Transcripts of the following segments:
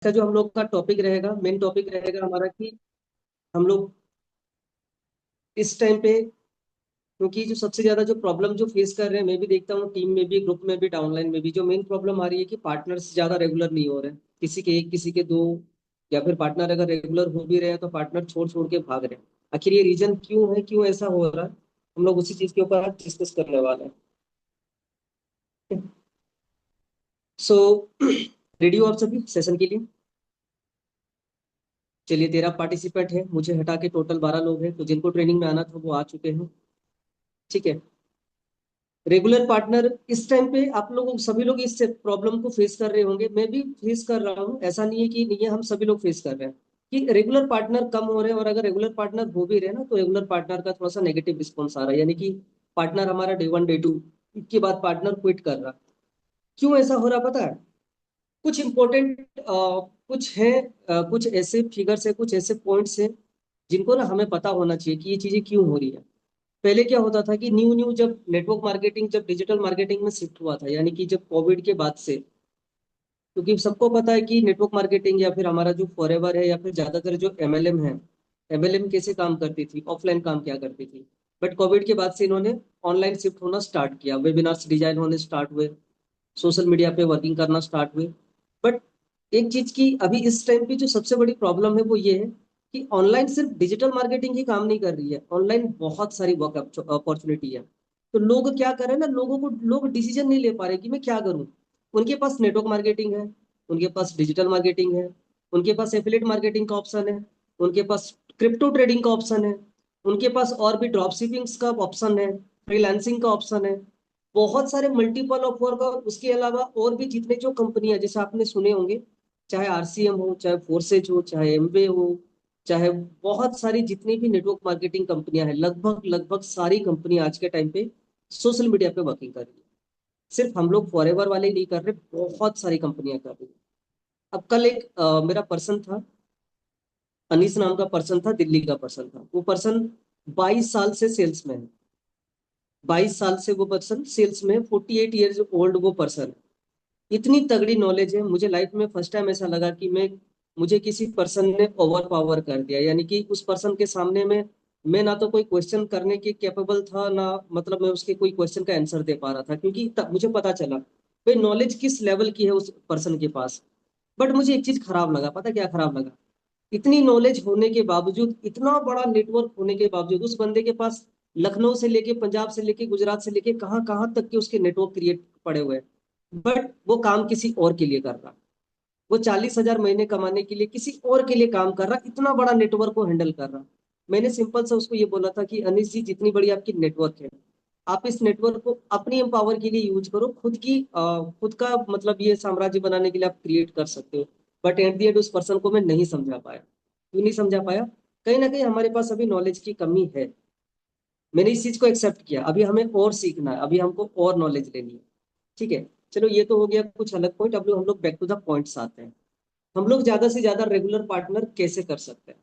का जो हम लोग का टॉपिक रहेगा, मेन टॉपिक रहेगा हमारा कि हम लोग इस टाइम पे, क्योंकि जो सबसे ज्यादा जो प्रॉब्लम जो फेस कर रहे हैं, मैं भी देखता हूँ टीम में भी, ग्रुप में भी, डाउनलाइन में भी, जो मेन प्रॉब्लम आ रही है कि पार्टनर्स ज्यादा रेगुलर नहीं हो रहे हैं। किसी के एक, किसी के दो, या फिर पार्टनर अगर रेगुलर हो भी रहे हैं तो पार्टनर छोड़ छोड़ के भाग रहे हैं। आखिर ये रीजन क्यों है, क्यों ऐसा हो रहा है, हम लोग उसी चीज के ऊपर आज डिस्कस करने वाले हैं। सो रेडी हो आप सभी सेशन के लिए? चलिए, 13 पार्टिसिपेंट है, मुझे हटा के टोटल 12 लोग हैं, तो जिनको ट्रेनिंग में आना था वो आ चुके हैं। ठीक है। रेगुलर पार्टनर इस टाइम पे आप लोग सभी लोग इस प्रॉब्लम को फेस कर रहे होंगे, मैं भी फेस कर रहा हूँ, ऐसा नहीं है कि नहीं है, हम सभी लोग फेस कर रहे हैं कि रेगुलर पार्टनर कम हो रहे हैं। और अगर रेगुलर पार्टनर हो भी रहे हैं ना, तो रेगुलर पार्टनर का थोड़ा सा नेगेटिव रिस्पॉन्स आ रहा है, यानी कि पार्टनर हमारा डे वन डे टू के बाद पार्टनर क्विट कर रहा है। क्यों ऐसा हो रहा पता है? कुछ इंपॉर्टेंट कुछ है, कुछ ऐसे फिगर्स है, कुछ ऐसे पॉइंट्स है जिनको ना हमें पता होना चाहिए कि ये चीजें क्यों हो रही है। पहले क्या होता था कि न्यू न्यू जब नेटवर्क मार्केटिंग, जब डिजिटल मार्केटिंग में शिफ्ट हुआ था, यानी कि जब कोविड के बाद से, क्योंकि सबको पता है कि नेटवर्क मार्केटिंग या फिर हमारा जो फॉरएवर है या फिर ज्यादातर जो एमएलएम है, एमएलएम कैसे काम करती थी, ऑफलाइन काम क्या करती थी। बट कोविड के बाद से इन्होंने ऑनलाइन शिफ्ट होना स्टार्ट किया, वेबिनार्स डिजाइन होने स्टार्ट हुए, सोशल मीडिया पे वर्किंग करना स्टार्ट हुए। बट एक चीज की अभी इस टाइम पे जो सबसे बड़ी प्रॉब्लम है वो ये है कि ऑनलाइन सिर्फ डिजिटल मार्केटिंग ही काम नहीं कर रही है, ऑनलाइन बहुत सारी वर्क अपॉर्चुनिटी है। तो लोग क्या कर रहे हैं ना, लोग डिसीजन नहीं ले पा रहे कि मैं क्या करूं। उनके पास नेटवर्क मार्केटिंग है, उनके पास डिजिटल मार्केटिंग है, उनके पास एफिलिएट मार्केटिंग का ऑप्शन है, उनके पास क्रिप्टो ट्रेडिंग का ऑप्शन है, उनके पास और भी ड्रॉप शिपिंग का ऑप्शन है, फ्रीलांसिंग का ऑप्शन है, बहुत सारे मल्टीपल ऑफ वर्क। और उसके अलावा और भी जितने जो कंपनियां, जैसे आपने सुने होंगे, चाहे आरसीएम हो, चाहे फोर्सेज हो, चाहे एमवे हो, चाहे बहुत सारी जितनी भी नेटवर्क मार्केटिंग कंपनियां हैं, लगभग लगभग सारी कंपनियां आज के टाइम पे सोशल मीडिया पे वर्किंग कर रही है। सिर्फ हम लोग फॉरएवर वाले ही नहीं कर रहे, बहुत सारी कंपनियां कर रही है। अब कल एक मेरा पर्सन था, अनीस नाम का पर्सन था, दिल्ली का पर्सन था। वो पर्सन 22 साल से सेल्स में है, 22 साल से वो पर्सन सेल्स में है, 48 ईयर्स ओल्ड वो पर्सन। इतनी तगड़ी नॉलेज है, मुझे लाइफ में फर्स्ट टाइम ऐसा लगा कि मुझे किसी पर्सन ने ओवर पावर कर दिया, यानी कि उस पर्सन के सामने में मैं ना तो कोई क्वेश्चन करने के कैपेबल था, ना मतलब मैं उसके कोई क्वेश्चन का आंसर दे पा रहा था, क्योंकि तब मुझे पता चला भाई नॉलेज किस लेवल की है उस पर्सन के पास। बट मुझे एक चीज खराब लगा, पता क्या खराब लगा? इतनी नॉलेज होने के बावजूद, इतना बड़ा नेटवर्क होने के बावजूद, उस बंदे के पास लखनऊ से लेके, पंजाब से लेके, गुजरात से लेके, कहाँ कहाँ तक के उसके नेटवर्क क्रिएट पड़े हुए हैं। बट वो काम किसी और के लिए कर रहा, वो 40,000 महीने कमाने के लिए किसी और के लिए काम कर रहा, इतना बड़ा नेटवर्क को हैंडल कर रहा। मैंने सिंपल से उसको ये बोला था कि अनिश जी, जितनी बड़ी आपकी नेटवर्क है, आप इस नेटवर्क को अपनी एम्पावर के लिए यूज करो, खुद का मतलब ये साम्राज्य बनाने के लिए आप क्रिएट कर सकते हो। बट एट दी एंड उस पर्सन को मैं नहीं समझा पाया। क्यों नहीं समझा पाया? कहीं ना कहीं हमारे पास अभी नॉलेज की कमी है। मैंने इस चीज को एक्सेप्ट किया, अभी हमें और सीखना है, अभी हमको और नॉलेज लेनी है। ठीक है। चलो, ये तो हो गया कुछ अलग पॉइंट। अब हम लोग बैक टू द पॉइंट्स आते हैं। हम लोग ज्यादा से ज्यादा रेगुलर पार्टनर कैसे कर सकते हैं,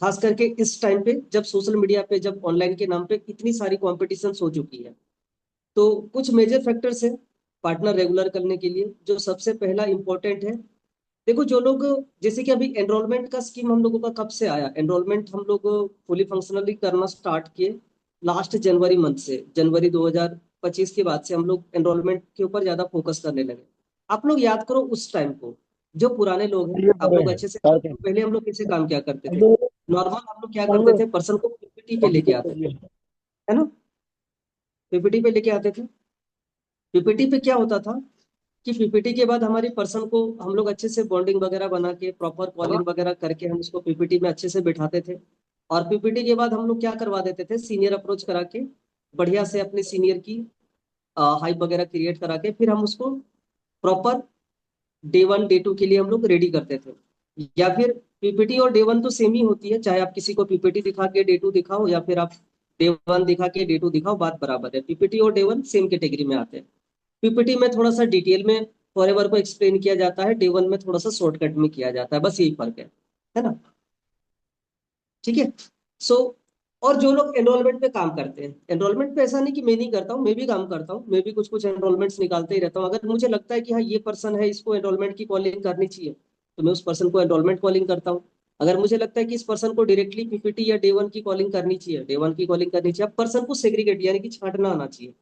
खास करके इस टाइम पे जब सोशल मीडिया पे, जब ऑनलाइन के नाम पे इतनी सारी कॉम्पिटिशन हो चुकी है। तो कुछ मेजर फैक्टर्स है पार्टनर रेगुलर करने के लिए। जो सबसे पहला इंपॉर्टेंट है, देखो जो लोग, जैसे कि अभी एनरोलमेंट का स्कीम हम लोगों का कब से आया, एनरोलमेंट हम लोग फुली फंक्शनली करना स्टार्ट किए लास्ट जनवरी मंथ से, जनवरी 2025 के बाद से हम लोग एनरोलमेंट के ऊपर ज्यादा फोकस करने लगे। आप लोग याद करो उस टाइम को, जो पुराने लोग हैं, ये आप बड़े लोग हैं अच्छे से, साथ में। पहले हम लोग कैसे काम क्या करते थे? अरे नॉर्मल हम लोग क्या करते संग थे, पर्सन को पीपीटी पे अभी लेके तक तो आते थे, ये है ना? पीपीटी पे लेके आते थे। पीपीटी पे क्या होता था कि पीपीटी के बाद हमारी पर्सन को हम लोग अच्छे से बॉन्डिंग वगैरह बना के, प्रॉपर हाँ। कॉलिंग वगैरह करके हम उसको पीपीटी में अच्छे से बिठाते थे। और पीपीटी के बाद हम लोग क्या करवा देते थे, सीनियर अप्रोच करा के, बढ़िया से अपने सीनियर की हाइप वगैरह क्रिएट करा के, फिर हम उसको proper day one day two के लिए हम लोग रेडी करते थे। या फिर पीपीटी और डे वन तो सेम ही होती है, चाहे आप किसी को पीपीटी दिखा के डे टू दिखाओ, या फिर आप डे वन दिखा के डे टू दिखाओ, बात बराबर है। पीपीटी और डे वन सेम कैटेगरी में आते हैं। पीपीटी में थोड़ा सा डिटेल में फॉरएवर को एक्सप्लेन किया जाता है, डे वन में थोड़ा सा शॉर्टकट में किया जाता है, बस यही फर्क है ना? ठीक है। सो और जो लोग एनरोलमेंट पे काम करते हैं, एनरोलमेंट पे ऐसा नहीं कि मैं नहीं करता हूँ, मैं भी काम करता हूँ, मैं भी कुछ कुछ एनरोलमेंट्स निकालते ही रहता हूँ। अगर मुझे लगता है कि हाँ ये पर्सन है, इसको एनरोलमेंट की कॉलिंग करनी चाहिए, तो मैं उस पर्सन को एनरोलमेंट कॉलिंग करता हूँ। अगर मुझे लगता है कि इस पर्सन को डायरेक्टली पीपीटी या डे वन की कॉलिंग करनी चाहिए, डे वन की कॉलिंग करनी चाहिए, अब पर्सन को सेग्रीगेट यानी कि छांटना आना चाहिए।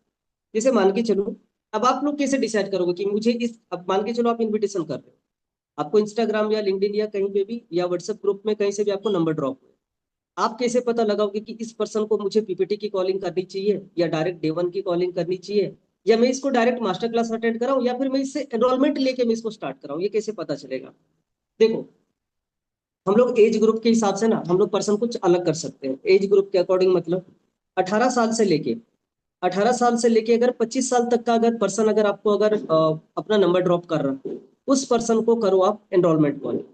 जैसे मान के चलो, अब आप लोग कैसे डिसाइड करोगे कि मुझे इस, अब मान के चलो आप इन्विटेशन कर रहे हो, आपको इंस्टाग्राम या लिंक्डइन या कहीं पे भी या व्हाट्सएप ग्रुप में कहीं से भी आपको नंबर ड्रॉप हुए, आप कैसे पता लगाओगे कि इस पर्सन को मुझे पीपीटी की कॉलिंग करनी चाहिए या डायरेक्ट डे वन की कॉलिंग करनी चाहिए, या मैं इसको डायरेक्ट मास्टर क्लास अटेंड कराऊं, या फिर मैं इससे एनरोलमेंट लेके मैं इसको स्टार्ट कराऊं, ये कैसे पता चलेगा? देखो, हम लोग एज ग्रुप के हिसाब से ना हम लोग पर्सन कुछ अलग कर सकते हैं। एज ग्रुप के अकॉर्डिंग मतलब 18 साल से लेके 18 साल से लेके अगर 25 साल तक का अगर पर्सन अगर आपको अगर अपना नंबर ड्रॉप कर रहा है, उस पर्सन को करो आप एनरोलमेंट कॉलिंग।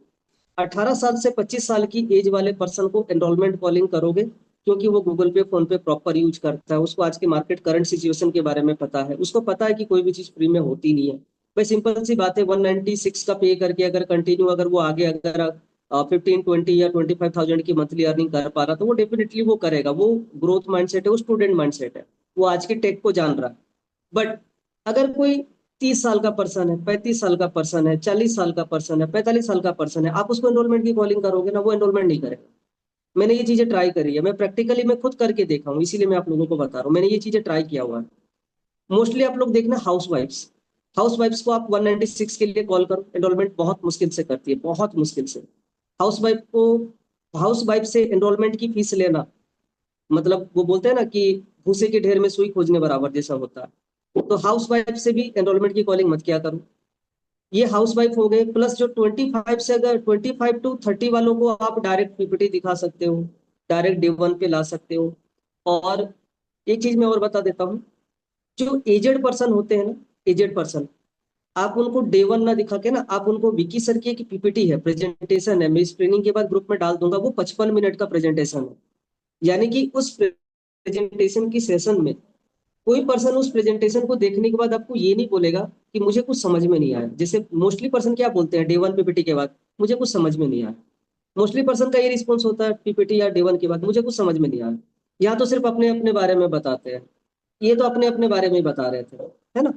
18 साल से 25 साल की एज वाले पर्सन को एनरोलमेंट कॉलिंग करोगे, क्योंकि वो गूगल पे फोन पे प्रॉपर यूज करता है, उसको आज के मार्केट करंट सिचुएशन के बारे में पता है, उसको पता है कि कोई भी चीज फ्री में होती नहीं है। भाई सिंपल सी बात है, 196 का पे करके अगर कंटिन्यू अगर वो आगे अगर 15, 20 या 25,000 की मंथली अर्निंग कर पा रहा, तो वो डेफिनेटली वो करेगा। वो ग्रोथ माइंडसेट है, वो स्टूडेंट माइंडसेट है, वो आज के टेक को जान रहा है। बट अगर कोई 30 साल का पर्सन है, 35 साल का पर्सन है, 40 साल का पर्सन है, 45 साल का पर्सन है, आप उसको एनरोलमेंट की कॉलिंग करोगे ना, वो एनरोलमेंट नहीं करेगा। मैंने ये चीजें ट्राई करी है, मैं प्रैक्टिकली मैं खुद करके देखा हूँ, इसीलिए मैं आप लोगों को बता रहा हूँ, मैंने ये चीजें ट्राई किया हुआ है। मोस्टली आप लोग देखना हाउस वाइफ्स को आप 196 के लिए कॉल करो, एनरोलमेंट बहुत मुश्किल से करती है, बहुत मुश्किल से। हाउस वाइफ को हाउस वाइफ से एनरोलमेंट की फीस लेना, मतलब वो बोलते हैं ना कि भूसे के ढेर में सुई खोजने बराबर जैसा होता है। तो हाउस वाइफ से भी एनरोलमेंट की कॉलिंग मत किया करो। ये हाउस वाइफ हो गए, प्लस जो 25 से अगर 25 to 30 वालों को आप डायरेक्ट पीपीटी दिखा सकते हो, डायरेक्ट डे वन पे ला सकते हो। और एक चीज मैं और बता देता हूँ, जो एजेड पर्सन होते हैं ना, एजेड पर्सन, आप उनको डे वन ना दिखा के ना, आप उनको विकी सर की एक पीपीटी है, प्रेजेंटेशन है, मैं इस ट्रेनिंग के बाद ग्रुप में डाल दूंगा, वो 55 मिनट का प्रेजेंटेशन है। यानी कि उस प्रेजेंटेशन की सेशन में कोई पर्सन उस प्रेजेंटेशन को देखने के बाद आपको ये नहीं बोलेगा कि मुझे कुछ समझ में नहीं आया। जैसे मोस्टली पर्सन क्या बोलते हैं डे वन पीपीटी के बाद, मुझे कुछ समझ में नहीं आया। मोस्टली पर्सन का ये रिस्पॉन्स होता है पीपीटी या डे वन के बाद, मुझे कुछ समझ में नहीं आया। यहाँ तो सिर्फ अपने अपने बारे में बताते हैं, ये तो अपने अपने बारे में ही बता रहे थे, है ना।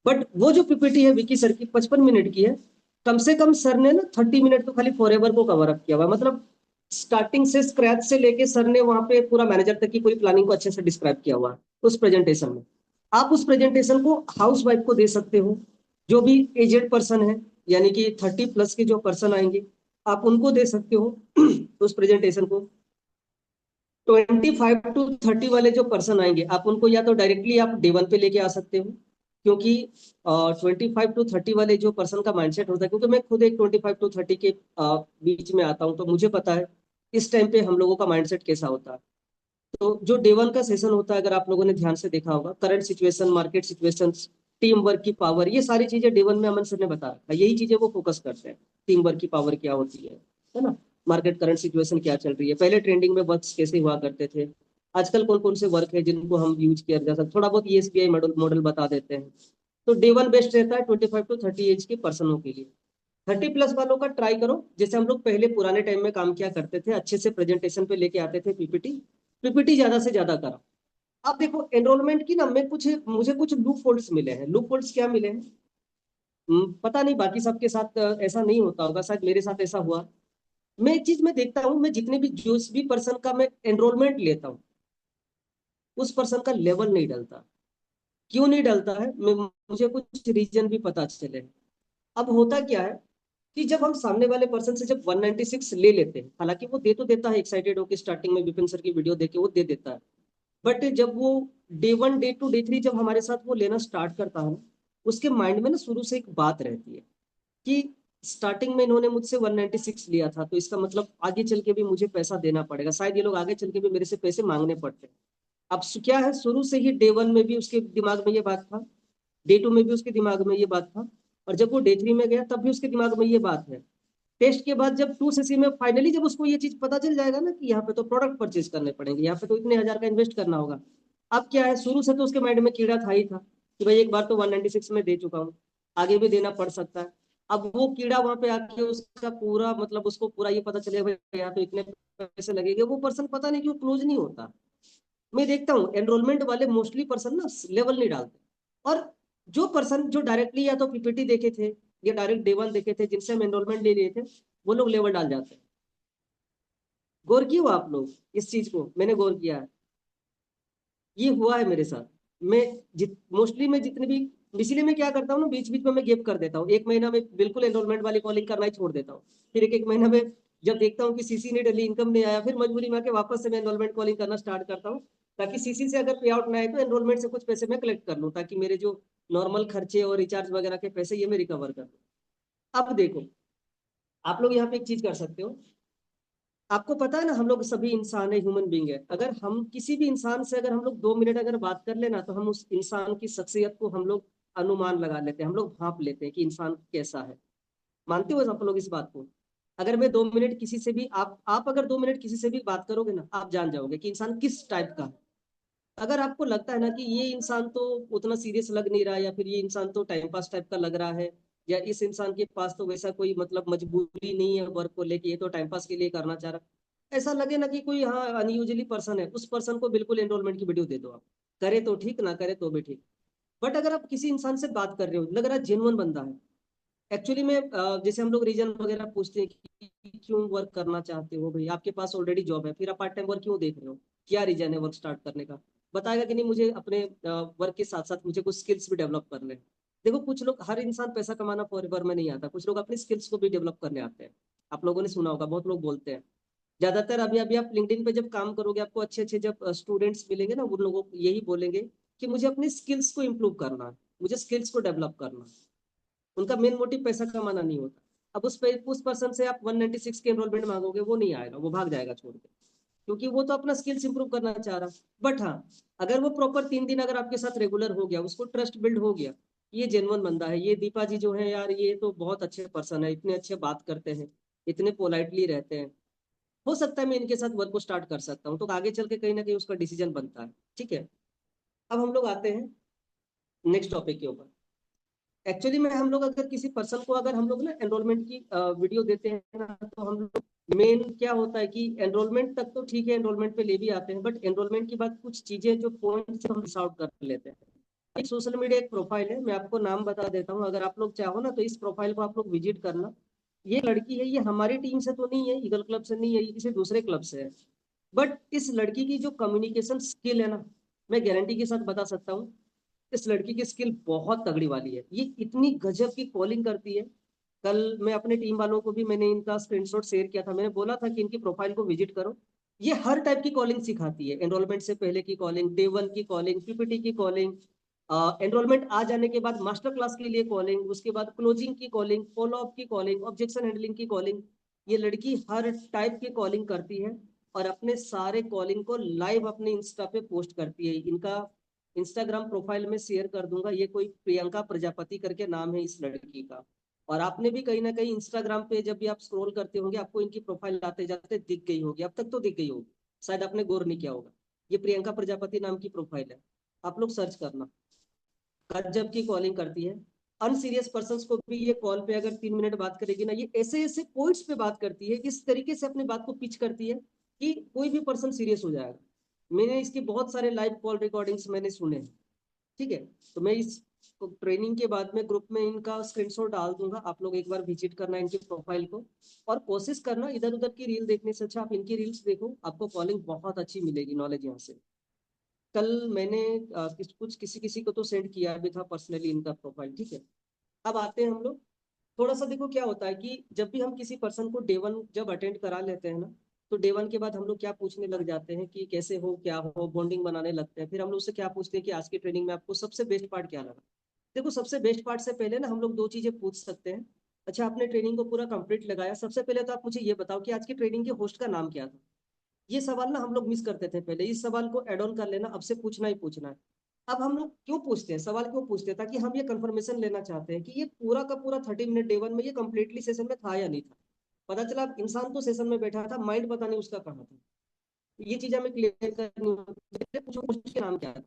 बट वो जो पीपीटी है विकी सर की 55 मिनट की है, कम से कम सर ने ना 30 मिनट तो खाली फॉरएवर को कवर अप किया हुआ है। मतलब स्टार्टिंग से स्क्रैच से लेके सर ने वहां पे पूरा मैनेजर तक की पूरी प्लानिंग को अच्छे से डिस्क्राइब किया हुआ है उस प्रेजेंटेशन में। आप उस प्रेजेंटेशन को हाउस वाइफ को दे सकते हो, जो भी एजेड पर्सन है, यानी कि 30 प्लस के जो पर्सन आएंगे, आप उनको दे सकते हो उस प्रेजेंटेशन को। 25 to 30 वाले जो पर्सन आएंगे, आप उनको या तो डायरेक्टली आप डे वन पे लेके आ सकते हो, क्योंकि 25 to 30 वाले जो पर्सन का माइंडसेट होता है, क्योंकि मैं खुद एक 25 to 30 के बीच में आता हूँ, तो मुझे पता है इस टाइम पे हम लोगों का माइंडसेट कैसा होता है। तो जो डे वन का सेशन होता है, अगर आप लोगों ने ध्यान से देखा होगा, current situation, market situation, team work की पावर, ये सारी चीजें डे वन में अमन सर ने बता रखा है, यही चीजें वो फोकस करते हैं। टीम वर्क की पावर क्या होती है ना, मार्केट करंट सिचुएशन क्या चल रही है, पहले ट्रेंडिंग में वर्क कैसे हुआ करते थे, आजकल कौन कौन से वर्क है जिनको हम यूज किया जा सकता, थोड़ा बहुत ESBI मॉडल मॉडल बता देते हैं। तो डे वन बेस्ट रहता है 25 to 30 एज के पर्सनों के लिए। 30 प्लस वालों का ट्राई करो, जैसे हम लोग पहले पुराने टाइम में काम किया करते थे, अच्छे से प्रेजेंटेशन पे लेके आते थे पीपीटी, पीपीटी ज्यादा से ज्यादा करा। अब देखो एनरोलमेंट की ना, मैं कुछ मुझे कुछ लूप होल्ड्स मिले हैं। लूप होल्ड्स क्या मिले हैं, पता नहीं बाकी सबके साथ ऐसा नहीं होता होगा, शायद मेरे साथ ऐसा हुआ। मैं एक चीज में देखता हूँ, मैं जितने भी जिस भी पर्सन का मैं एनरोलमेंट लेता हूँ, उस पर्सन का लेवल नहीं डलता। क्यों नहीं डलता है, मैं मुझे कुछ रीजन भी पता चले। अब होता क्या है कि जब हम सामने वाले पर्सन से जब 196 ले लेते हैं, हालांकि वो दे तो देता है एक्साइटेड होकर, स्टार्टिंग में विपिन सर की वीडियो देके वो दे देता है, बट जब वो day one day two day three जब हमारे साथ वो लेना स्टार्ट करता है, उसके माइंड में ना शुरू से एक बात रहती है कि स्टार्टिंग में इन्होंने मुझसे 196 लिया था, तो इसका मतलब आगे चल के भी मुझे पैसा देना पड़ेगा, शायद ये लोग आगे चल के भी मेरे से पैसे मांगने पड़ते हैं। अब क्या है, शुरू से ही डे वन में भी उसके दिमाग में ये बात था, डे टू में भी उसके दिमाग में ये बात था, और जब वो डे थ्री में गया तब भी उसके दिमाग में ये बात है। टेस्ट के बाद जब 2 CC में फाइनली जब उसको ये चीज पता चल जाएगा ना कि यहाँ पे तो प्रोडक्ट परचेज करने पड़ेंगे, यहाँ पे तो इतने हजार का इन्वेस्ट करना होगा। अब क्या है, शुरू से तो उसके माइंड में कीड़ा था ही था कि भाई एक बार तो 196 में दे चुका हूँ, आगे भी देना पड़ सकता है। अब वो कीड़ा वहां पे आके उसका पूरा मतलब उसको पूरा ये पता चलेगा भाई यहाँ तो इतने पैसे लगेंगे, वो पर्सन पता नहीं क्यों क्लोज नहीं होता। मैं देखता हूँ एनरोलमेंट वाले मोस्टली पर्सन ना लेवल नहीं डालते। और जो पर्सन जो डायरेक्टली या तो पीपीटी देखे थे ये डायरेक्ट डे वन देखे थे, जिनसे हम एनरोलमेंट ले लिए थे, वो लोग लेवल डाल जाते हैं। गौर किए हो आप लोग इस चीज को? मैंने गौर किया है, ये हुआ है मेरे साथ। मैं मोस्टली मैं जितने भी, इसीलिए मैं क्या करता हूँ ना, बीच बीच में मैं गैप कर देता हूँ। एक महीना में बिल्कुल एनरोलमेंट वाली कॉलिंग करना ही छोड़ देता हूँ। फिर एक एक महीना में जब देखता हूँ कि सीसी नहीं डली, इनकम नहीं आया, फिर मजबूरी में आके वापस से मैं एनरोलमेंट कॉलिंग करना स्टार्ट करता हूँ, ताकि सीसी से अगर पे आउट ना आए तो एनरोलमेंट से कुछ पैसे मैं कलेक्ट कर लूँ, ताकि मेरे जो नॉर्मल खर्चे और रिचार्ज वगैरह के पैसे ये मैं रिकवर कर लूँ। अब देखो, आप लोग यहाँ पे एक चीज कर सकते हो। आपको पता है ना, हम लोग सभी इंसान है, ह्यूमन बींग है। अगर हम किसी भी इंसान से अगर हम लोग 2 मिनट अगर बात कर लेना, तो हम उस इंसान की शख्सियत को हम लोग अनुमान लगा लेते हैं, हम लोग भांप लेते हैं कि इंसान कैसा है। मानते हो आप लोग इस बात को? अगर मैं 2 मिनट किसी से भी, आप अगर 2 मिनट किसी से भी बात करोगे ना, आप जान जाओगे कि इंसान किस टाइप का है। अगर आपको लगता है ना कि ये इंसान तो उतना सीरियस लग नहीं रहा, या फिर ये इंसान तो टाइम पास टाइप का लग रहा है, या इस इंसान के पास तो वैसा कोई मतलब मजबूरी नहीं है वर्क को लेके, ये तो टाइम पास के लिए करना चाह रहा, ऐसा लगे ना कि कोई हाँ अनयूजली पर्सन है, उस पर्सन को बिल्कुल एनरोलमेंट की वीडियो दे दो आप। करे तो ठीक, ना करे तो भी ठीक। बट अगर आप किसी इंसान से बात कर रहे हो, लग रहा है जेन्युइन बंदा है, एक्चुअली में जैसे हम लोग रीजन वगैरह पूछते हैं कि क्यों वर्क करना चाहते हो भाई, आपके पास ऑलरेडी जॉब है, फिर आप पार्ट टाइम वर्क क्यों देख रहे हो, क्या रीजन है वर्क स्टार्ट करने का? बताएगा कि नहीं, मुझे अपने वर्क के साथ साथ मुझे कुछ स्किल्स भी डेवलप करने हैं। देखो, कुछ लोग, हर इंसान पैसा कमाना फॉरएवर में नहीं आता, कुछ लोग अपनी स्किल्स को भी डेवलप करने आते हैं। आप लोगों ने सुना होगा, बहुत लोग बोलते हैं। ज्यादातर अभी अभी आप लिंक्डइन पे जब काम करोगे, आपको अच्छे अच्छे जब स्टूडेंट्स मिलेंगे ना, उन लोगों को यही बोलेंगे कि मुझे अपनी स्किल्स को इम्प्रूव करना है, मुझे स्किल्स को डेवलप करना है। उनका मेन मोटिव पैसा कमाना नहीं होता। अब उस पर्सन से आप 196 के एनरोलमेंट मांगोगे, वो नहीं आएगा, वो भाग जाएगा छोड़ के, क्योंकि वो तो अपना स्किल्स इंप्रूव करना चाह रहा। बट हाँ, अगर वो प्रॉपर 3 दिन अगर आपके साथ रेगुलर हो गया, उसको ट्रस्ट बिल्ड हो गया, ये जेन्युइन बंदा है, ये दीपा जी जो है यार, ये तो बहुत अच्छे पर्सन है, इतने अच्छे बात करते हैं, इतने पोलाइटली रहते हैं, हो सकता है मैं इनके साथ वर्क को स्टार्ट कर सकता हूँ, तो आगे चल के कहीं ना कहीं उसका डिसीजन बनता है। ठीक है, अब हम लोग आते हैं नेक्स्ट टॉपिक के ऊपर। एक्चुअली में हम लोग अगर किसी पर्सन को, अगर हम लोग ना एनरोलमेंट की वीडियो देते हैं ना, तो हम लोग मेन क्या होता है कि एनरोलमेंट तक तो ठीक है, एनरोलमेंट पे ले भी आते हैं, बट एनरोलमेंट के बाद कुछ चीजें जो पॉइंट्स हम मिस आउट कर लेते हैं। एक सोशल मीडिया एक प्रोफाइल है, मैं आपको नाम बता देता हूँ, अगर आप लोग चाहो ना तो इस प्रोफाइल को आप लोग विजिट करना। ये लड़की है, ये हमारी टीम से तो नहीं है, ईगल क्लब से नहीं है, ये किसी दूसरे क्लब से है। बट इस लड़की की जो कम्युनिकेशन स्किल है ना, मैं गारंटी के साथ बता सकता हूँ, इस लड़की की स्किल बहुत तगड़ी वाली है। ये इतनी गजब की कॉलिंग करती है। कल मैं अपने टीम वालों को भी मैंने इनका स्क्रीनशॉट शेयर किया था, मैंने बोला था कि इनकी प्रोफाइल को विजिट करो। ये हर टाइप की कॉलिंग सिखाती है, एनरोलमेंट से पहले की कॉलिंग, डे वन की कॉलिंग, पीपीटी की कॉलिंग, एनरोलमेंट आ जाने के बाद मास्टर क्लास के लिए कॉलिंग, उसके बाद क्लोजिंग की कॉलिंग, फॉलो अप की कॉलिंग, ऑब्जेक्शन हैंडलिंग की कॉलिंग। ये लड़की हर टाइप की कॉलिंग करती है, और अपने सारे कॉलिंग को लाइव अपने इंस्टा पे पोस्ट करती है। इनका इंस्टाग्राम प्रोफाइल में शेयर कर दूंगा, ये कोई प्रियंका प्रजापति करके नाम है इस लड़की का। और आपने भी कहीं ना कहीं इंस्टाग्राम पे जब भी आप स्क्रॉल करते होंगे, आपको इनकी प्रोफाइल आते जाते दिख गई होगी, अब तक तो दिख गई होगी, शायद आपने गौर नहीं किया होगा। ये प्रियंका प्रजापति नाम की प्रोफाइल है, आप लोग सर्च करना। गजब की कॉलिंग करती है। अनसीरियस पर्सन को भी ये कॉल पे अगर 3 मिनट बात करेगी ना, ये ऐसे ऐसे पॉइंट्स पे बात करती है, इस तरीके से अपनी बात को पिच करती है कि कोई भी पर्सन सीरियस हो जाएगा। मैंने इसके बहुत सारे लाइव कॉल रिकॉर्डिंग्स मैंने सुने हैं। ठीक है, तो मैं इस ट्रेनिंग के बाद में ग्रुप में इनका स्क्रीनशॉट डाल दूंगा, आप लोग एक बार विजिट करना इनकी प्रोफाइल को। और कोशिश करना इधर उधर की रील देखने से अच्छा आप इनकी रील्स देखो, आपको कॉलिंग बहुत अच्छी मिलेगी, नॉलेज यहाँ से। कल मैंने कुछ किसी किसी को तो सेंड किया भी था पर्सनली इनका प्रोफाइल। ठीक है, अब आते हैं हम लोग थोड़ा सा, देखो क्या होता है कि जब भी हम किसी पर्सन को डे वन जब अटेंड करा लेते हैं ना, तो डे वन के बाद हम लोग क्या पूछने लग जाते हैं कि कैसे हो, क्या हो, बॉन्डिंग बनाने लगते हैं। फिर हम लोग उससे क्या पूछते हैं कि आज की ट्रेनिंग में आपको सबसे बेस्ट पार्ट क्या लगा। देखो, सबसे बेस्ट पार्ट से पहले ना हम लोग दो चीजें पूछ सकते हैं। अच्छा, आपने ट्रेनिंग को पूरा कंप्लीट लगाया, सबसे पहले तो आप मुझे ये बताओ कि आज की ट्रेनिंग के होस्ट का नाम क्या था। ये सवाल ना हम लोग मिस करते थे पहले, इस सवाल को एड ऑन कर लेना, अब से पूछना ही पूछना है। अब हम लोग क्यों पूछते हैं, सवाल क्यों पूछते हैं, ताकि हम ये कंफर्मेशन लेना चाहते हैं कि ये पूरा का पूरा 30 मिनट डे वन में ये कंप्लीटली सेशन में था या नहीं था। पता चला इंसान तो सेशन में बैठा था, माइंड पता नहीं उसका कहाँ था। ये चीज हमें क्लियर करनी होती है। पूछो उसके नाम क्या है,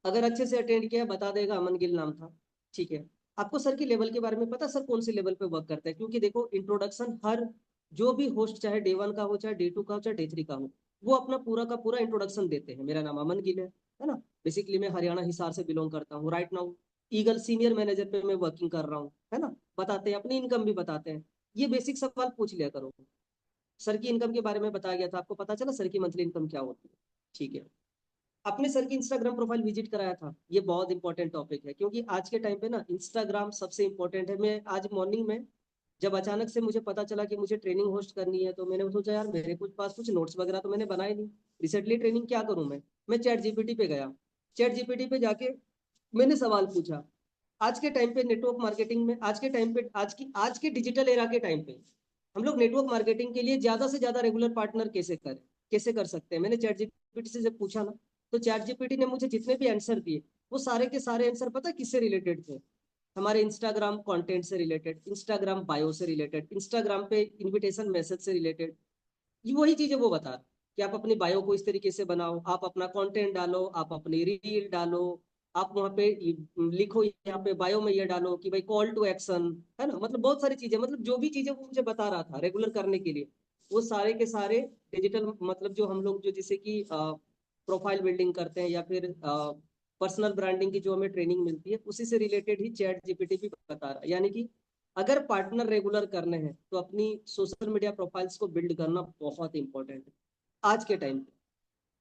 अगर अच्छे से अटेंड किया बता देगा अमन गिल नाम था। ठीक है, आपको सर की लेवल के बारे में पता, सर कौन सी लेवल पे वर्क करता है? क्योंकि देखो, इंट्रोडक्शन हर जो भी होस्ट, चाहे डे वन का हो, चाहे डे टू का हो, चाहे डे थ्री का हो, वो अपना पूरा का पूरा इंट्रोडक्शन देते हैं। मेरा नाम अमन गिल है ना, बेसिकली मैं हरियाणा हिसार से बिलोंग करता हूँ right now. Eagle senior manager पे मैं वर्किंग कर रहा हूँ, है ना, बताते हैं, अपनी इनकम भी बताते हैं। ये बेसिक सवाल पूछ लिया करो। सर की इनकम के बारे में बताया गया था, आपको पता चला सर की मंथली इनकम क्या होती है? ठीक है। आपने सर की इंस्टाग्राम प्रोफाइल विजिट कराया था, ये बहुत इंपॉर्टेंट टॉपिक है, क्योंकि आज के टाइम पे ना इंस्टाग्राम सबसे इंपॉर्टेंट है। मैं आज मॉर्निंग में जब अचानक से मुझे पता चला कि मुझे ट्रेनिंग होस्ट करनी है, तो मैंने सोचा यार मेरे कुछ पास कुछ नोट्स वगैरह तो मैंने बनाए नहीं, रिसेंटली ट्रेनिंग क्या करूं मैं चैट जीपीटी पे गया। चैट जीपीटी पे जाके मैंने सवाल पूछा, आज के टाइम पे नेटवर्क मार्केटिंग में, आज के टाइम पे, आज के डिजिटल एरा के टाइम पे हम लोग नेटवर्क मार्केटिंग के लिए ज्यादा से ज्यादा रेगुलर पार्टनर कैसे करें, कैसे कर सकते हैं। मैंने चैट जीपीटी से जब पूछा ना, तो चैट जीपीटी ने मुझे जितने भी आंसर दिए, वो सारे के सारे आंसर पता किससे रिलेटेड थे? हमारे इंस्टाग्राम कंटेंट से रिलेटेड, इंस्टाग्राम बायो से रिलेटेड, इंस्टाग्राम पे इनविटेशन मैसेज से रिलेटेड। ये वही चीजें वो बता रहे कि आप अपनी बायो को इस तरीके से बनाओ, आप अपना कंटेंट डालो, आप अपनी रील डालो, आप वहां पे लिखो, यहाँ पे बायो में ये डालो कि भाई कॉल टू एक्शन, है ना, मतलब बहुत सारी चीजें, मतलब जो भी चीजें वो मुझे बता रहा था रेगुलर करने के लिए, वो सारे के सारे डिजिटल, मतलब जो हम लोग जो जैसे कि प्रोफाइल बिल्डिंग करते हैं या फिर पर्सनल ब्रांडिंग की जो हमें ट्रेनिंग मिलती है, उसी से रिलेटेड ही चैट जीपीटी भी बता रहा है। यानी कि अगर पार्टनर रेगुलर करने हैं तो अपनी सोशल मीडिया प्रोफाइल्स को बिल्ड करना बहुत इंपॉर्टेंट है आज के टाइम पे।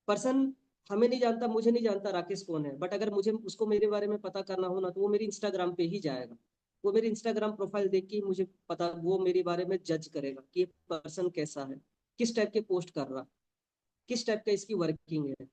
पर्सन हमें नहीं जानता, मुझे नहीं जानता राकेश कौन है, बट अगर मुझे उसको मेरे बारे में पता करना हो ना, तो वो मेरी इंस्टाग्राम पे ही जाएगा। वो मेरी इंस्टाग्राम प्रोफाइल देख के ही मुझे पता, वो मेरे बारे में जज करेगा कि ये पर्सन कैसा है, किस टाइप के पोस्ट कर रहा, किस टाइप का इसकी वर्किंग है।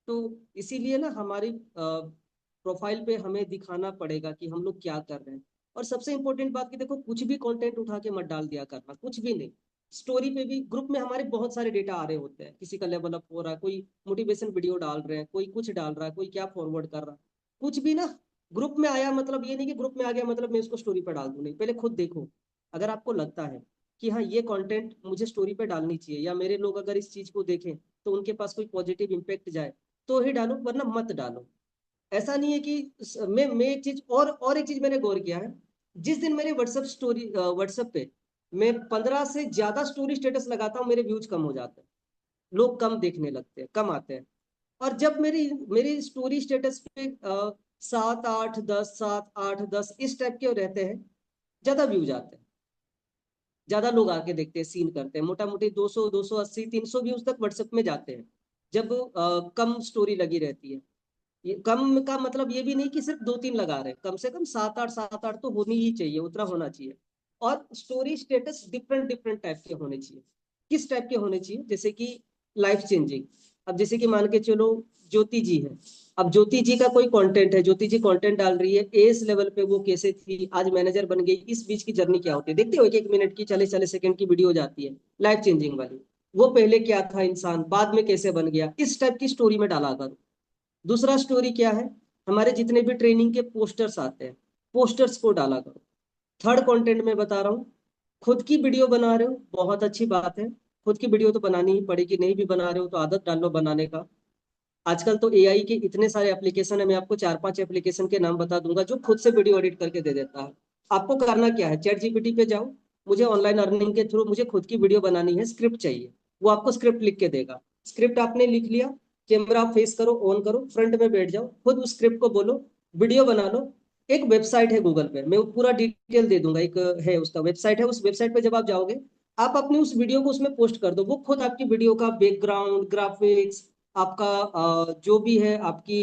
तो इसीलिए ना हमारी प्रोफाइल पे हमें दिखाना पड़ेगा कि हम लोग क्या कर रहे हैं। और सबसे इंपॉर्टेंट बात कि देखो, कुछ भी कंटेंट उठा के मत डाल दिया करना, कुछ भी नहीं। स्टोरी पे भी, ग्रुप में हमारे बहुत सारे डेटा आ रहे होते हैं, किसी का लेवल अप हो रहा है, कोई मोटिवेशन वीडियो डाल रहे हैं, कोई कुछ डाल रहा है, कोई क्या फॉरवर्ड कर रहा है, कुछ भी ना। ग्रुप में आया मतलब ये नहीं कि ग्रुप में आ गया मतलब मैं इसको स्टोरी पे डाल दूं, नहीं, पहले खुद देखो। अगर आपको लगता है कि हाँ ये कंटेंट मुझे स्टोरी पे डालनी चाहिए, या मेरे लोग अगर इस चीज को देखें तो उनके पास कोई पॉजिटिव इम्पेक्ट जाए, तो ही डालो, वरना मत डालो। ऐसा नहीं है कि मैं एक चीज और एक चीज मैंने गौर किया है। जिस दिन मेरे व्हाट्सएप पे मैं 15 से ज्यादा स्टोरी स्टेटस लगाता हूँ, मेरे व्यूज कम हो जाते हैं, लोग कम देखने लगते हैं, कम आते हैं। और जब मेरी मेरी स्टोरी स्टेटस पे 7 8 10, 7 8 10 इस टाइप के रहते हैं, ज्यादा व्यूज आते हैं, ज्यादा लोग आके देखते हैं, सीन करते हैं, मोटा मोटी 200 280 300 व्यूज तक व्हाट्सएप में जाते हैं, जब कम स्टोरी लगी रहती है। ये कम का मतलब ये भी नहीं कि सिर्फ 2 3 लगा रहे हैं, कम से कम 7 8 तो होनी ही चाहिए, उतना होना चाहिए। और story status different different type के होने चाहिए। किस टाइप के होने चाहिए? जैसे कि लाइफ चेंजिंग। अब जैसे कि मान के चलो ज्योति जी है, अब ज्योति जी का कोई कंटेंट है, ज्योति जी कंटेंट डाल रही है, एस लेवल पे वो कैसे थी, आज मैनेजर बन गई, इस बीच की जर्नी क्या होती है, देखते हो, एक एक मिनट की 40 40 सेकंड की वीडियो जाती है, लाइफ चेंजिंग वाली। वो पहले क्या था इंसान, बाद में कैसे बन गया, इस टाइप की स्टोरी में डाला करो। दूसरा स्टोरी क्या है, हमारे जितने भी ट्रेनिंग के पोस्टर्स आते हैं, पोस्टर्स को डाला करो। थर्ड कंटेंट में बता रहा हूँ, खुद की वीडियो बना रहे हो, बहुत अच्छी बात है, खुद की वीडियो तो बनानी ही पड़ेगी, नहीं भी बना रहे हो तो आदत डाल लो बनाने का। आजकल तो एआई के इतने सारे एप्लीकेशन है, मैं आपको 4 5 एप्लीकेशन के नाम बता दूंगा जो खुद से वीडियो एडिट करके दे देता है। आपको करना क्या है, चैट जीपीटी पे जाओ, मुझे ऑनलाइन अर्निंग के थ्रू मुझे खुद की वीडियो बनानी है, स्क्रिप्ट चाहिए, वो आपको स्क्रिप्ट लिख के देगा। स्क्रिप्ट आपने लिख लिया, कैमरा फेस करो, ऑन करो, फ्रंट में बैठ जाओ, खुद उस स्क्रिप्ट को बोलो, वीडियो बना लो। एक वेबसाइट है गूगल पे, मैं वो पूरा डिटेल दे दूंगा, एक है उसका वेबसाइट है, उस वेबसाइट पे जब आप जाओगे, आप अपनी उस वीडियो को उसमें पोस्ट कर दो, वो खुद आपकी वीडियो का बैकग्राउंड ग्राफिक्स, आपका जो भी है, आपकी